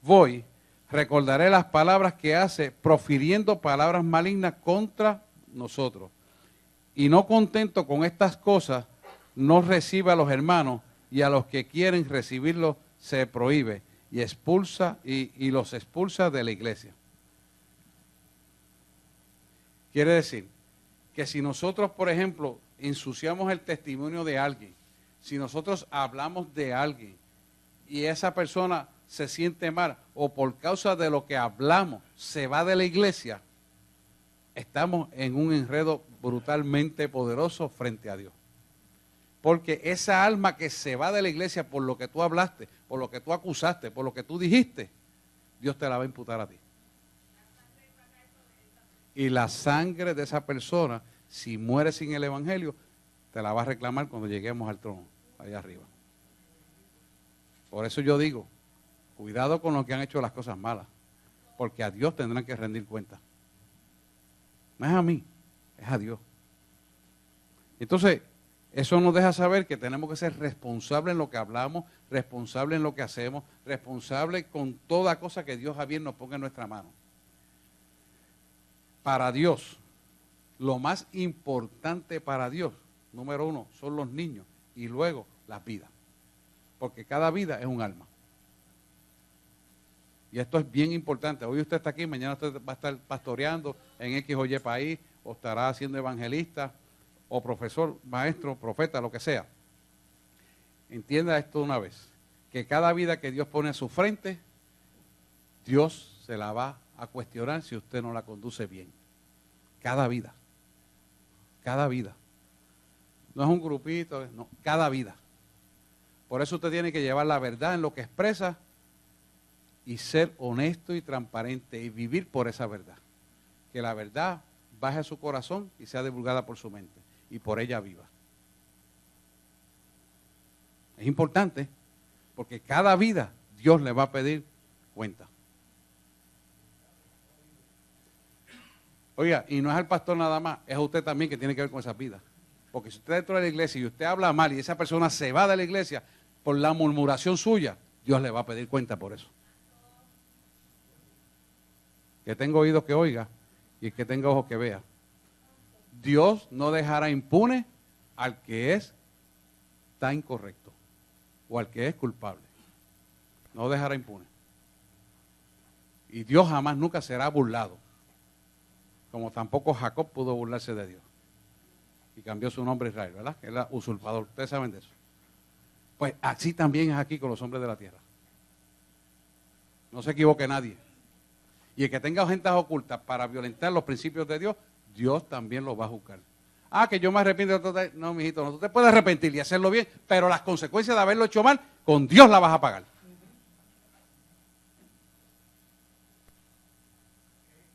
voy, recordaré las palabras que hace, profiriendo palabras malignas contra nosotros. Y no contento con estas cosas, no recibe a los hermanos y a los que quieren recibirlo se prohíbe y expulsa y los expulsa de la iglesia. Quiere decir que si nosotros, por ejemplo, ensuciamos el testimonio de alguien, si nosotros hablamos de alguien y esa persona se siente mal o por causa de lo que hablamos se va de la iglesia, estamos en un enredo brutalmente poderoso frente a Dios. Porque esa alma que se va de la iglesia por lo que tú hablaste, por lo que tú acusaste, por lo que tú dijiste, Dios te la va a imputar a ti. Y la sangre de esa persona, si muere sin el evangelio, te la va a reclamar cuando lleguemos al trono, allá arriba. Por eso yo digo, cuidado con los que han hecho las cosas malas, porque a Dios tendrán que rendir cuenta. No es a mí, es a Dios. Entonces, eso nos deja saber que tenemos que ser responsables en lo que hablamos, responsables en lo que hacemos, responsables con toda cosa que Dios a bien nos ponga en nuestra mano. Para Dios, lo más importante para Dios, número uno, son los niños y luego las vidas. Porque cada vida es un alma. Y esto es bien importante. Hoy usted está aquí, mañana usted va a estar pastoreando en X o Y país, o estará siendo evangelista, o profesor, maestro, profeta, lo que sea. Entienda esto una vez, que cada vida que Dios pone a su frente, Dios se la va a cuestionar si usted no la conduce bien. Cada vida. Cada vida. No es un grupito, no, cada vida. Por eso usted tiene que llevar la verdad en lo que expresa y ser honesto y transparente y vivir por esa verdad. Que la verdad baje a su corazón y sea divulgada por su mente y por ella viva. Es importante porque cada vida Dios le va a pedir cuenta. Oiga, y no es al pastor nada más, es a usted también que tiene que ver con esas vidas. Porque si usted dentro de la iglesia y usted habla mal y esa persona se va de la iglesia por la murmuración suya, Dios le va a pedir cuenta por eso. Que tenga oídos que oiga y que tenga ojos que vea. Dios no dejará impune al que está incorrecto o al que es culpable. No dejará impune. Y Dios jamás nunca será burlado. Como tampoco Jacob pudo burlarse de Dios. Y cambió su nombre a Israel, ¿verdad? Que era usurpador. Ustedes saben de eso. Pues así también es aquí con los hombres de la tierra. No se equivoque nadie. Y el que tenga agendas ocultas para violentar los principios de Dios, Dios también los va a juzgar. Ah, que yo me arrepiento. No, mijito, no, tú te puedes arrepentir y hacerlo bien, pero las consecuencias de haberlo hecho mal, con Dios las vas a pagar.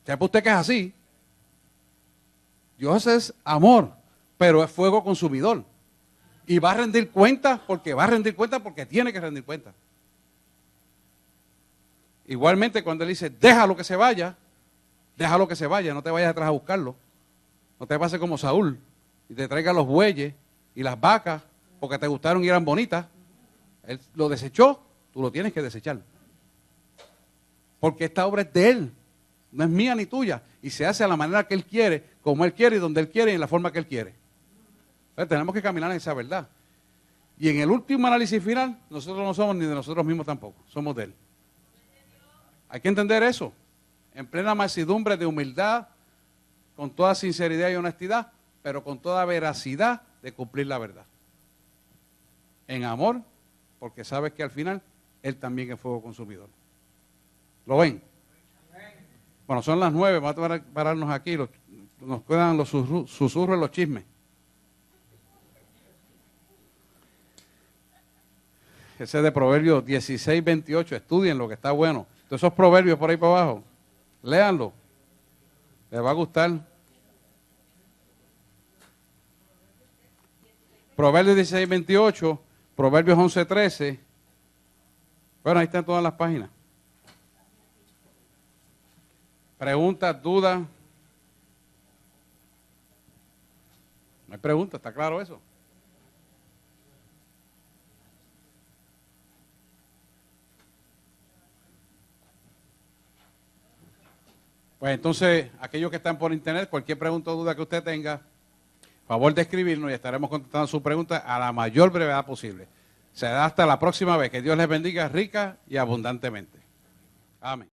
¿Sepa usted que es así? Dios es amor, pero es fuego consumidor. Y va a rendir cuenta porque tiene que rendir cuenta. Igualmente cuando Él dice, déjalo que se vaya, no te vayas atrás a buscarlo. No te pases como Saúl y te traiga los bueyes y las vacas porque te gustaron y eran bonitas. Él lo desechó, tú lo tienes que desechar. Porque esta obra es de Él, no es mía ni tuya. Y se hace a la manera que Él quiere, como Él quiere y donde Él quiere y en la forma que Él quiere. Entonces tenemos que caminar en esa verdad. Y en el último análisis final, nosotros no somos ni de nosotros mismos tampoco, somos de Él. Hay que entender eso, en plena mansedumbre de humildad, con toda sinceridad y honestidad, pero con toda veracidad de cumplir la verdad. En amor, porque sabes que al final Él también es fuego consumidor. ¿Lo ven? Bueno, son las 9, vamos a pararnos aquí, nos quedan los susurros y los chismes. Ese de Proverbios 16, 28, estudien lo que está bueno. Todos esos proverbios por ahí para abajo, léanlo, les va a gustar. Proverbios 16, 28, Proverbios 11, 13. Bueno, ahí están todas las páginas. Preguntas, dudas. No hay preguntas, ¿está claro eso? Pues entonces, aquellos que están por internet, cualquier pregunta o duda que usted tenga, favor de escribirnos y estaremos contestando su pregunta a la mayor brevedad posible. Será hasta la próxima vez. Que Dios les bendiga rica y abundantemente. Amén.